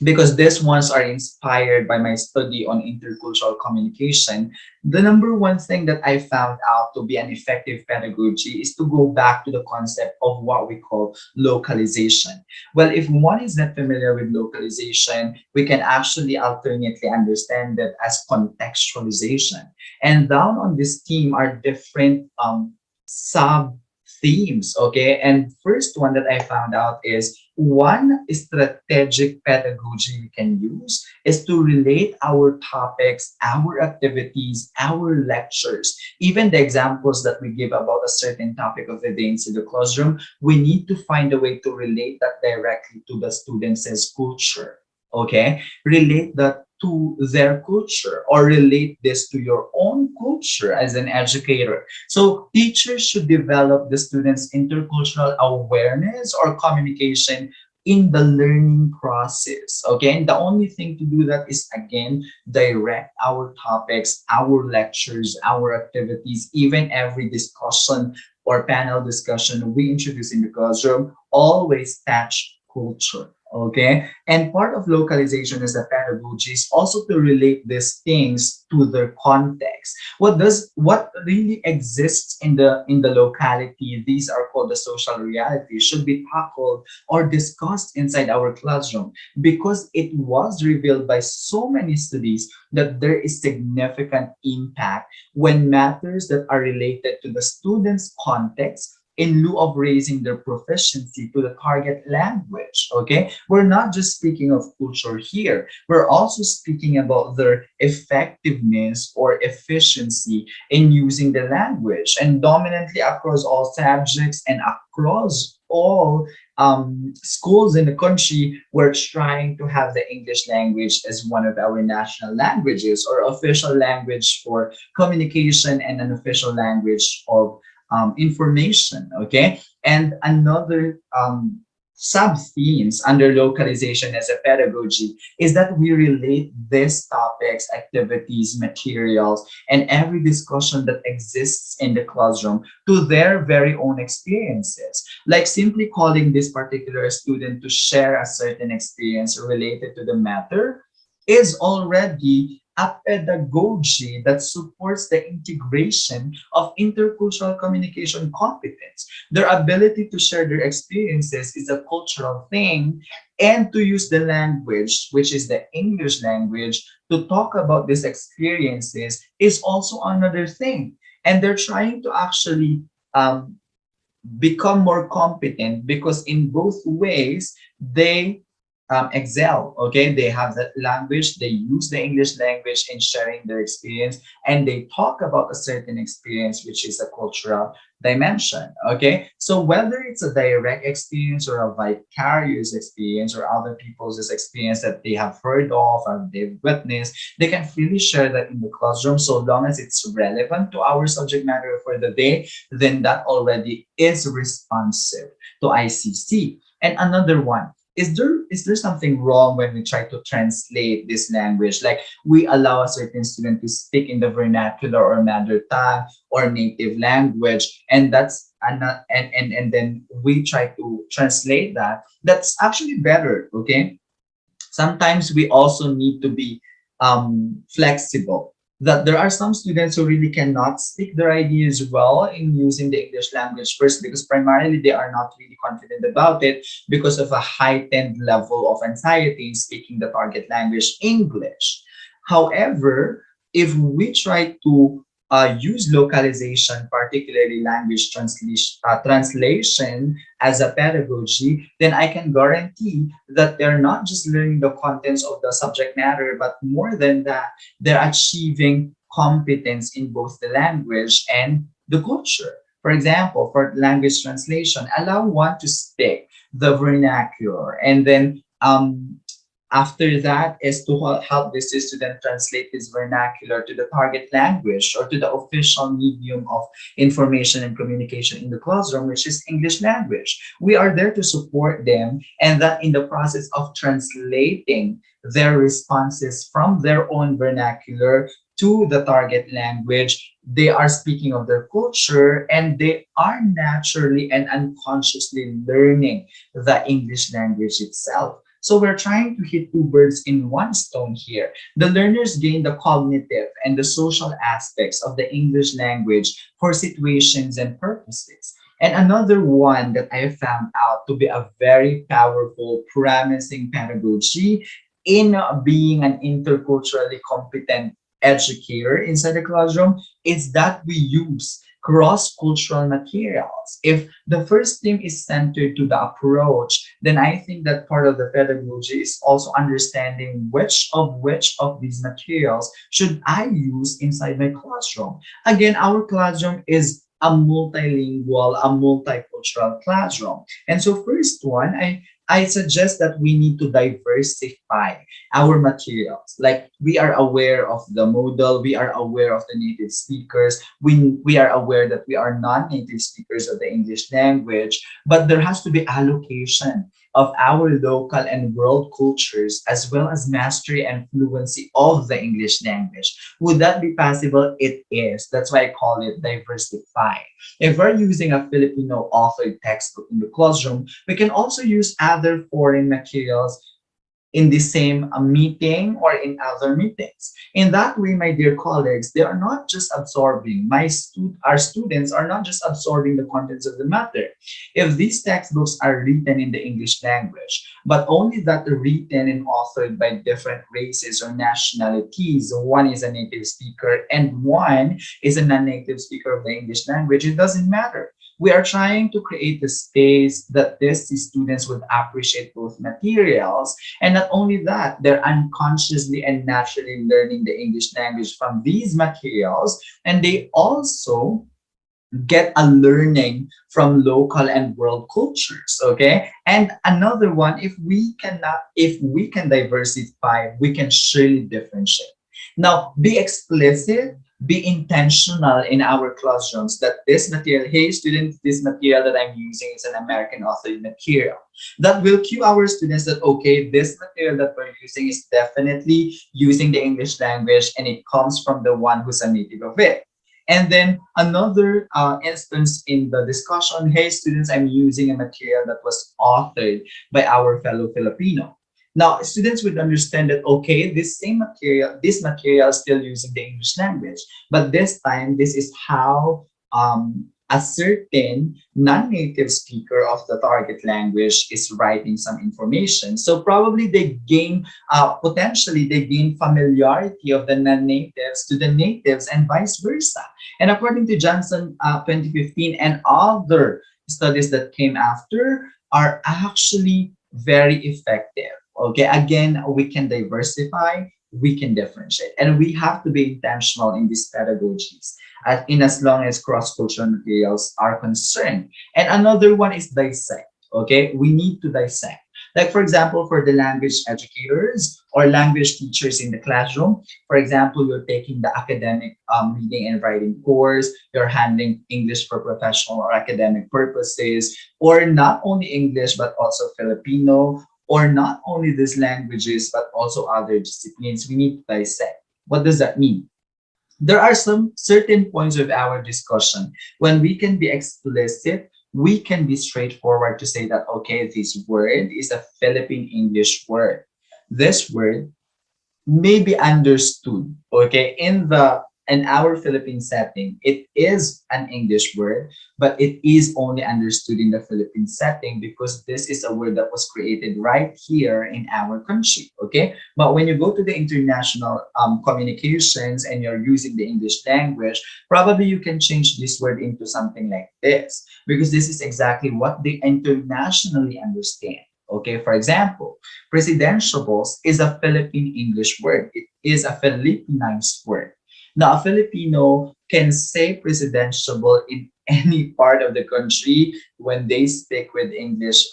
S3: because these ones are inspired by my study on intercultural communication, the number one thing that I found out to be an effective pedagogy is to go back to the concept of what we call localization. Well, if one is not familiar with localization, we can actually alternately understand that as contextualization. And down on this theme are different sub themes. Okay, and first one that I found out is one strategic pedagogy we can use is to relate our topics, our activities, our lectures, even the examples that we give about a certain topic of the day into the classroom. We need to find a way to relate that directly to the students' culture. Okay, relate that to their culture or relate this to your own culture as an educator. So teachers should develop the students' intercultural awareness or communication in the learning process. Okay, and the only thing to do that is again direct our topics, our lectures, our activities, even every discussion or panel discussion we introduce in the classroom always touch culture. Okay, and part of localization as a pedagogy is also to relate these things to their context. What really exists in the locality, these are called the social realities, should be tackled or discussed inside our classroom because it was revealed by so many studies that there is significant impact when matters that are related to the student's context in lieu of raising their proficiency to the target language. Okay, we're not just speaking of culture here, we're also speaking about their effectiveness or efficiency in using the language and dominantly across all subjects and across all schools in the country. We're trying to have the English language as one of our national languages or official language for communication and an official language of information. Okay, and another sub themes under localization as a pedagogy is that we relate these topics, activities, materials, and every discussion that exists in the classroom to their very own experiences. Like simply calling this particular student to share a certain experience related to the matter is already a pedagogy that supports the integration of intercultural communication competence. Their ability to share their experiences is a cultural thing, and to use the language, which is the English language, to talk about these experiences is also another thing. And they're trying to actually become more competent because in both ways they excel. Okay, they have that language, they use the English language in sharing their experience, and they talk about a certain experience which is a cultural dimension. Okay, so whether it's a direct experience or a vicarious experience or other people's experience that they have heard of and they've witnessed, they can freely share that in the classroom so long as it's relevant to our subject matter for the day. Then that already is responsive to ICC. And another one, is there something wrong when we try to translate this language? Like we allow a certain student to speak in the vernacular or mother tongue or native language, and that's and then we try to translate that. That's actually better. Okay, sometimes we also need to be flexible. That there are some students who really cannot speak their ideas well in using the English language first because primarily they are not really confident about it because of a heightened level of anxiety in speaking the target language English. However, if we try to use localization, particularly language translation as a pedagogy, then I can guarantee that they're not just learning the contents of the subject matter, but more than that, they're achieving competence in both the language and the culture. For example, for language translation, allow one to speak the vernacular and then After that is to help this student translate his vernacular to the target language or to the official medium of information and communication in the classroom, which is English language. We are there to support them, and that in the process of translating their responses from their own vernacular to the target language, they are speaking of their culture and they are naturally and unconsciously learning the English language itself. So we're trying to hit two birds in one stone here. The learners gain the cognitive and the social aspects of the English language for situations and purposes. And another one that I found out to be a very powerful, promising pedagogy in being an interculturally competent educator inside the classroom is that we use cross-cultural materials. If the first theme is centered to the approach, then I think that part of the pedagogy is also understanding which of these materials should I use inside my classroom. Again, our classroom is a multilingual, a multicultural classroom. And so first one, I suggest that we need to diversify our materials. Like we are aware of the modal, we are aware of the native speakers, we are aware that we are non-native speakers of the English language, but there has to be allocation of our local and world cultures as well as mastery and fluency of the English language. Would that be possible? It is. That's why I call it diversify. If we're using a Filipino authored textbook in the classroom, we can also use other foreign materials in the same meeting or in other meetings. In that way, my dear colleagues, they are not just absorbing, our students are not just absorbing the contents of the matter. If these textbooks are written in the English language, but only that are written and authored by different races or nationalities, one is a native speaker and one is a non-native speaker of the English language, it doesn't matter. We are trying to create a space that these students would appreciate both materials, and not only that, they're unconsciously and naturally learning the English language from these materials, and they also get a learning from local and world cultures. Okay, and another one, if we can diversify, we can surely differentiate. Now be explicit, be intentional in our classrooms that this material, hey students, this material that I'm using is an American authored material. That will cue our students that, okay, this material that we're using is definitely using the English language and it comes from the one who's a native of it. And then another instance in the discussion, hey students, I'm using a material that was authored by our fellow Filipino. Now, students would understand that, okay, this material is still using the English language, but this time, this is how a certain non-native speaker of the target language is writing some information. So probably potentially they gain familiarity of the non-natives to the natives and vice versa. And according to Johnson 2015 and other studies that came after are actually very effective. Okay, again, we can diversify, we can differentiate, and we have to be intentional in these pedagogies in as long as cross-cultural materials are concerned. And another one is dissect. Okay, we need to dissect. Like for example, for the language educators or language teachers in the classroom, for example, you're taking the academic reading and writing course, you're handling English for professional or academic purposes, or not only English, but also Filipino, or not only these languages, but also other disciplines. We need to dissect. What does that mean? There are some certain points of our discussion when we can be explicit, we can be straightforward to say that, okay, this word is a Philippine English word. This word may be understood, okay, in our Philippine setting. It is an English word, but it is only understood in the Philippine setting because this is a word that was created right here in our country, okay? But when you go to the international communications and you're using the English language, probably you can change this word into something like this because this is exactly what they internationally understand. Okay, for example, presidentiables is a Philippine English word. It is a Filipinized word. Now, a Filipino can say presidentiable in any part of the country when they speak with English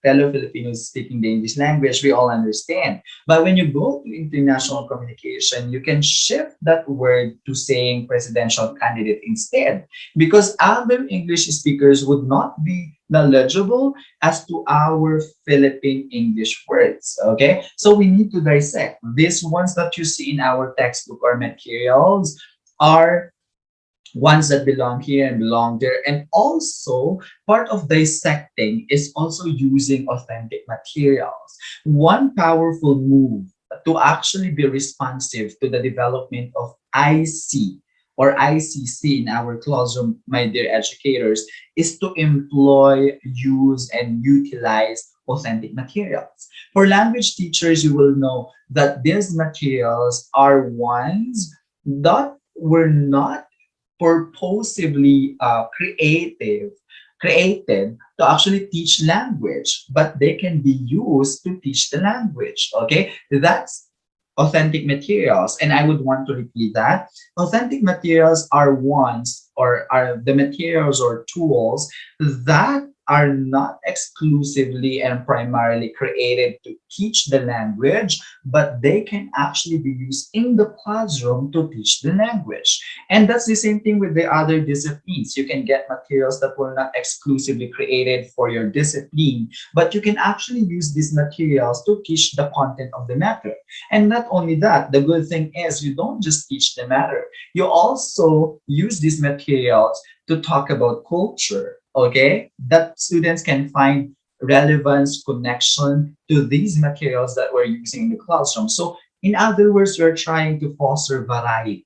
S3: fellow Filipinos speaking the English language, we all understand. But when you go to international communication, you can shift that word to saying presidential candidate instead, because other English speakers would not be knowledgeable as to our Philippine English words. Okay, so we need to dissect these ones that you see in our textbook or materials are ones that belong here and belong there. And also, part of dissecting is also using authentic materials. One powerful move to actually be responsive to the development of IC or ICC in our classroom, my dear educators, is to employ, use, and utilize authentic materials. For language teachers, you will know that these materials are ones that were not purposively created to actually teach language, but they can be used to teach the language. Okay, that's authentic materials. And I would want to repeat that authentic materials are ones or are the materials or tools that are not exclusively and primarily created to teach the language, but they can actually be used in the classroom to teach the language. And that's the same thing with the other disciplines. You can get materials that were not exclusively created for your discipline, but you can actually use these materials to teach the content of the matter. And not only that, the good thing is you don't just teach the matter, you also use these materials to talk about culture, okay? That students can find relevance, connection to these materials that we're using in the classroom. So, in other words, we're trying to foster variety,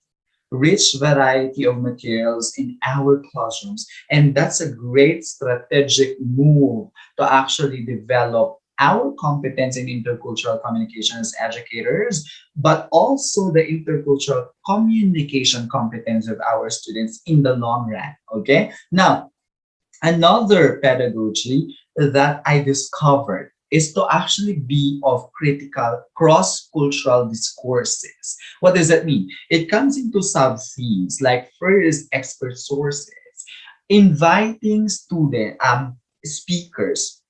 S3: rich variety of materials in our classrooms. And that's a great strategic move to actually develop our competence in intercultural communication as educators, but also the intercultural communication competence of our students in the long run. Okay. Now, another pedagogy that I discovered is to actually be of critical cross-cultural discourses. What does that mean? It comes into sub-themes like first expert sources, inviting speakers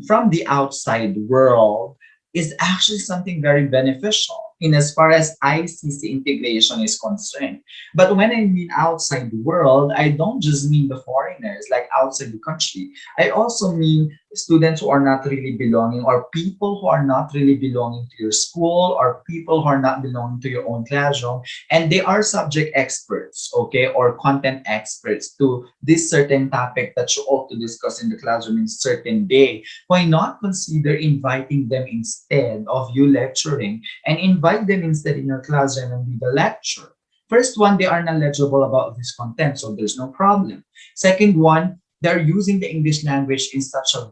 S3: from the outside world is actually something very beneficial in as far as ICC integration is concerned. But when I mean outside the world, I don't just mean the foreigners like outside the country. I also mean students who are not really belonging or people who are not really belonging to your school or people who are not belonging to your own classroom, and they are subject experts, okay, or content experts to this certain topic that you ought to discuss in the classroom in certain day. Why not consider inviting them instead of you lecturing, and invite them instead in your classroom and be the lecturer? First one, they are knowledgeable about this content, so there's no problem. Second one, they're using the English language in such a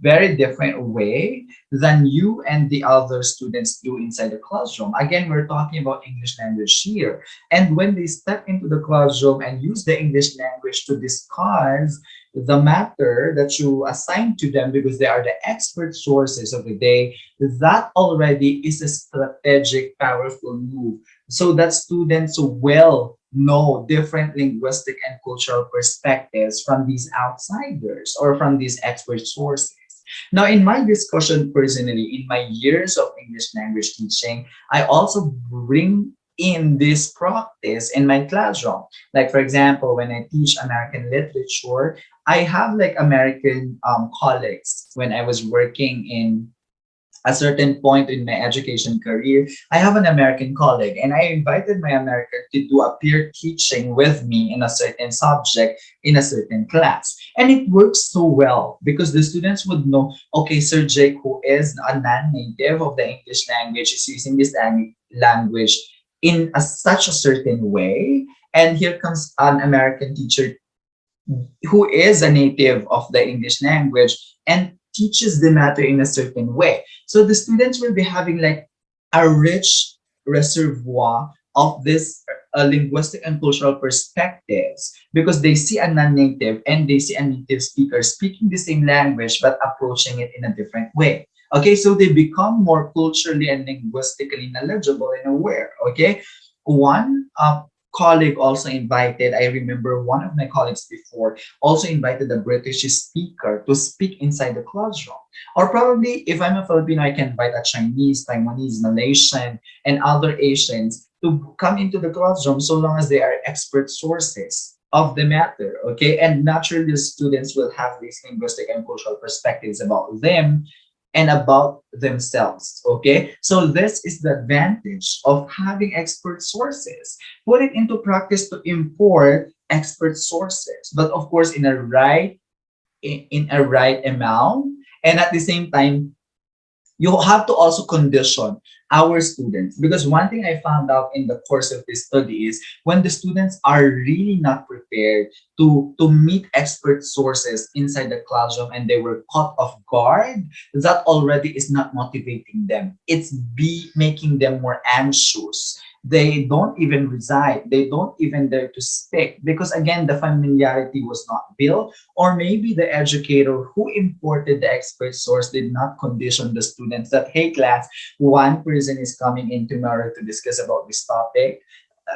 S3: very different way than you and the other students do inside the classroom. Again, we're talking about English language here. And when they step into the classroom and use the English language to discuss the matter that you assign to them because they are the expert sources of the day, that already is a strategic, powerful move so that students will know different linguistic and cultural perspectives from these outsiders or from these expert sources. Now, in my discussion personally, in my years of English language teaching, I also bring in this practice in my classroom. Like, for example, when I teach American literature, I have like American colleagues when I was working in a certain point in my education career. I have an American colleague, and I invited my American to do a peer teaching with me in a certain subject in a certain class. And it works so well because the students would know, okay, Sir Jake, who is a non-native of the English language, is using this language in such a certain way. And here comes an American teacher who is a native of the English language and teaches the matter in a certain way. So the students will be having like a rich reservoir of this linguistic and cultural perspectives because they see a non-native and they see a native speaker speaking the same language but approaching it in a different way. Okay, so they become more culturally and linguistically knowledgeable and aware. Okay, one colleague also invited, I remember one of my colleagues before also invited a British speaker to speak inside the classroom. Or probably if I'm a Filipino, I can invite a Chinese, Taiwanese, Malaysian, and other Asians to come into the classroom so long as they are expert sources of the matter. Okay. And naturally, the students will have these linguistic and cultural perspectives about them and about themselves. Okay. So this is the advantage of having expert sources. Put it into practice to import expert sources, but of course in a right amount, and at the same time you have to also condition our students, because one thing I found out in the course of this study is when the students are really not prepared to meet expert sources inside the classroom and they were caught off guard, that already is not motivating them. It's be making them more anxious. They don't even reside, they don't even dare to speak, because again the familiarity was not built, or maybe the educator who imported the expert source did not condition the students that, hey class, one person is coming in tomorrow to discuss about this topic.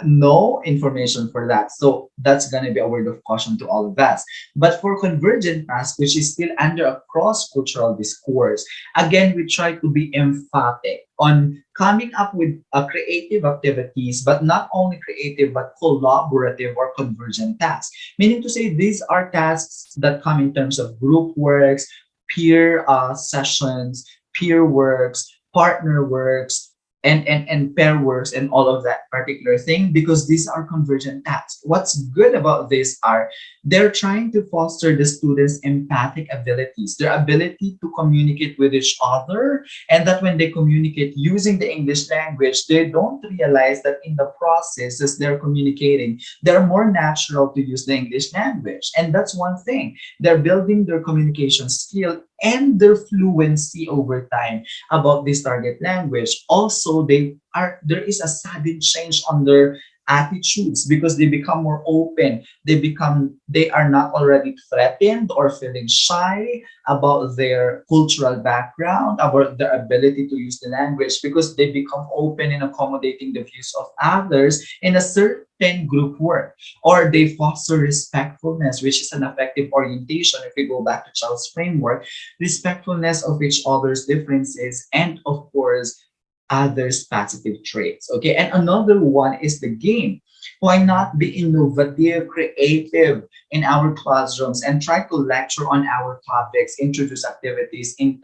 S3: No information for that. So that's going to be a word of caution to all of us. But for convergent task, which is still under a cross-cultural discourse, again, we try to be emphatic on coming up with creative activities, but not only creative, but collaborative or convergent tasks. Meaning to say, these are tasks that come in terms of group works, peer sessions, peer works, partner works, and pair works and all of that particular thing, because these are convergent tasks. What's good about this are they're trying to foster the students' empathic abilities, their ability to communicate with each other, and that when they communicate using the English language, they don't realize that in the process as they're communicating, they're more natural to use the English language. And that's one thing. They're building their communication skill and their fluency over time about this target language. Also, there is a sudden change on their attitudes because they become more open. They are not already threatened or feeling shy about their cultural background, about their ability to use the language, because they become open in accommodating the views of others in a certain group work. Or they foster respectfulness, which is an effective orientation. If we go back to Charles' framework, respectfulness of each other's differences, and of course others' positive traits. Okay, and another one is the game. Why not be innovative, creative in our classrooms and try to lecture on our topics, introduce activities in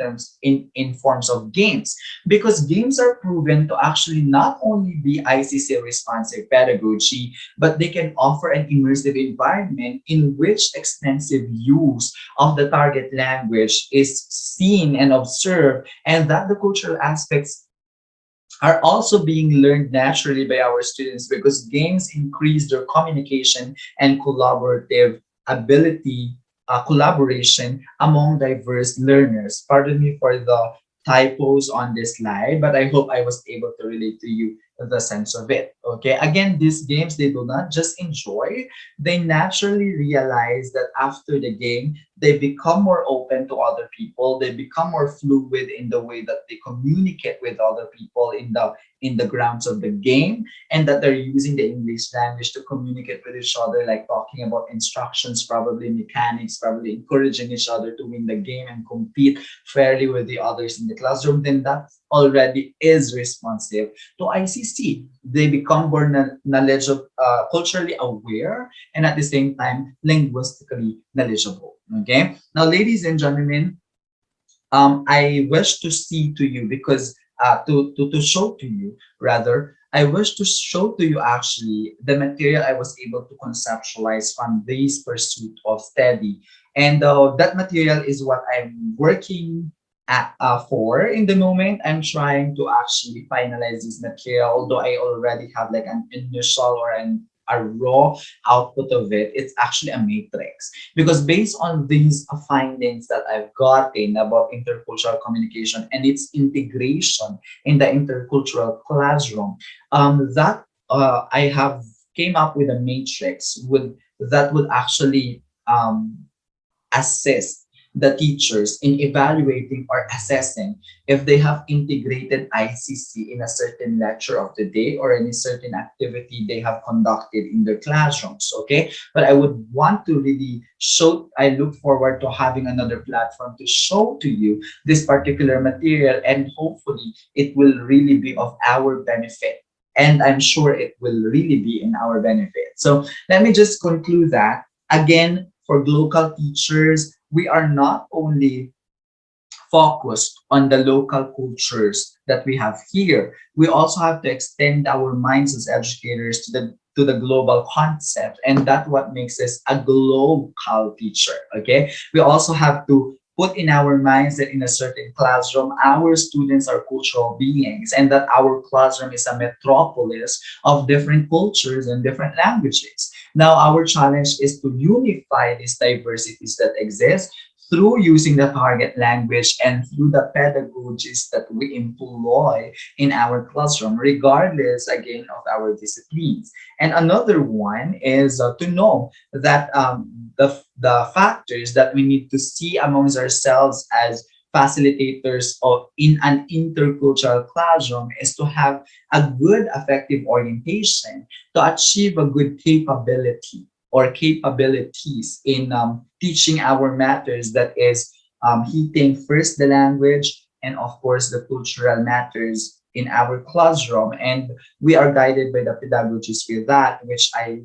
S3: forms of games? Because games are proven to actually not only be ICC responsive pedagogy, but they can offer an immersive environment in which extensive use of the target language is seen and observed, and that the cultural aspects are also being learned naturally by our students, because games increase their communication and collaboration among diverse learners. Pardon me for the typos on this slide, but I hope I was able to relate to you the sense of it. Okay, again, these games, they do not just enjoy, they naturally realize that after the game they become more open to other people, they become more fluid in the way that they communicate with other people in the grounds of the game, and that they're using the English language to communicate with each other, like talking about instructions, probably mechanics, probably encouraging each other to win the game and compete fairly with the others in the classroom. Then that already is responsive to ICC. They become more knowledgeable, culturally aware, and at the same time linguistically knowledgeable. Okay, now ladies and gentlemen, I wish to see to you, because to show to you rather, I wish to show to you actually the material I was able to conceptualize from this pursuit of study. And that material is what I'm working for in the moment. I'm trying to actually finalize this material, although I already have like an initial or a raw output of it. It's actually a matrix, because based on these findings that I've gotten about intercultural communication and its integration in the intercultural classroom, that I have came up with a matrix that would actually assist the teachers in evaluating or assessing if they have integrated ICC in a certain lecture of the day or any certain activity they have conducted in their classrooms. Okay, but I would want to really show, I look forward to having another platform to show to you this particular material, and hopefully it will really be of our benefit. And I'm sure it will really be in our benefit. So let me just conclude that again, for local teachers, we are not only focused on the local cultures that we have here. We also have to extend our minds as educators to the global concept, and that's what makes us a global teacher. Okay, we also have to put in our minds that in a certain classroom, our students are cultural beings, and that our classroom is a metropolis of different cultures and different languages. Now, our challenge is to unify these diversities that exist through using the target language and through the pedagogies that we employ in our classroom, regardless again of our disciplines. And another one is to know that the factors that we need to see amongst ourselves as facilitators of in an intercultural classroom is to have a good effective orientation to achieve a good capability or capabilities in teaching our matters, that is hitting first the language and of course the cultural matters in our classroom. And we are guided by the pedagogies with that, which I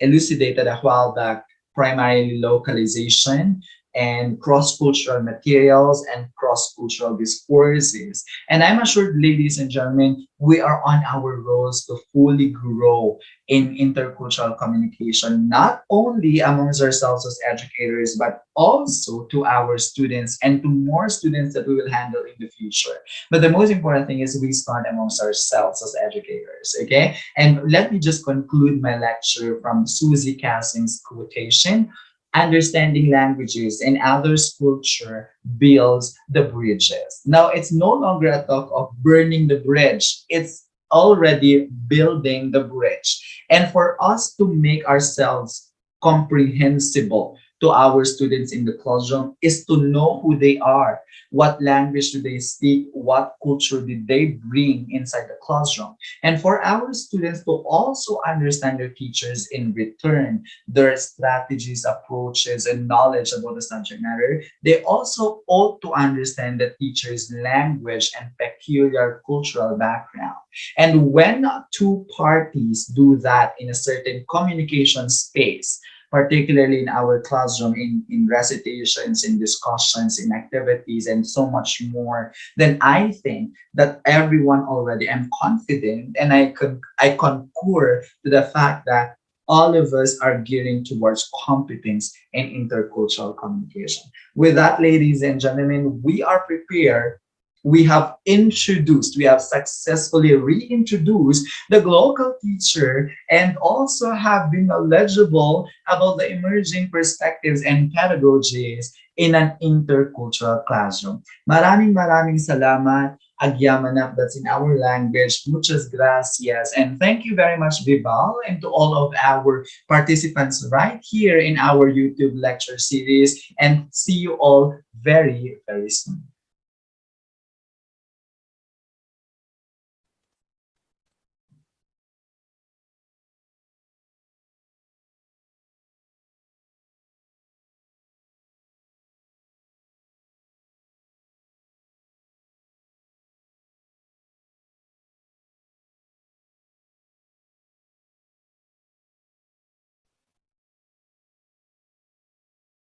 S3: elucidated a while back, primarily localization and cross-cultural materials and cross-cultural discourses. And I'm assured, ladies and gentlemen, we are on our roads to fully grow in intercultural communication, not only amongst ourselves as educators, but also to our students and to more students that we will handle in the future. But the most important thing is we start amongst ourselves as educators, okay? And let me just conclude my lecture from Susie Cassing's quotation: understanding languages and others' culture builds the bridges. Now, it's no longer a talk of burning the bridge. It's already building the bridge. And for us to make ourselves comprehensible to our students in the classroom is to know who they are, what language do they speak, what culture did they bring inside the classroom. And for our students to also understand their teachers in return, their strategies, approaches, and knowledge about the subject matter, they also ought to understand the teacher's language and peculiar cultural background. And when two parties do that in a certain communication space, particularly in our classroom, in recitations, in discussions, in activities, and so much more, then I think that everyone already, I'm confident, and I concur to the fact that all of us are gearing towards competence and intercultural communication. With that, ladies and gentlemen, we are prepared. We have introduced, we have successfully reintroduced the Glocal teacher and also have been knowledgeable about the emerging perspectives and pedagogies in an intercultural classroom. Maraming salamat. Agyamanap, that's in our language. Muchas gracias. And thank you very much, Vibal, and to all of our participants right here in our YouTube lecture series. And see you all very, very soon.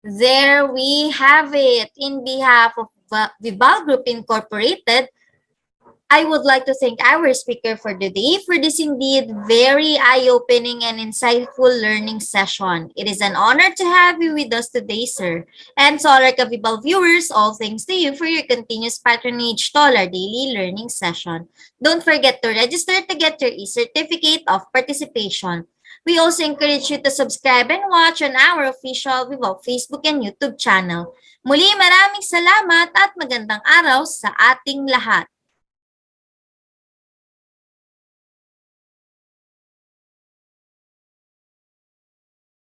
S1: There we have it. In behalf of Vibal Group Incorporated, I would like to thank our speaker for the day for this indeed very eye-opening and insightful learning session. It is an honor to have you with us today, sir. And to all our Kavibal viewers, all thanks to you for your continuous patronage to all our daily learning session. Don't forget to register to get your e-certificate of participation. We also encourage you to subscribe and watch on our official Vivo Facebook and YouTube channel. Muli, maraming salamat at magandang araw sa ating lahat.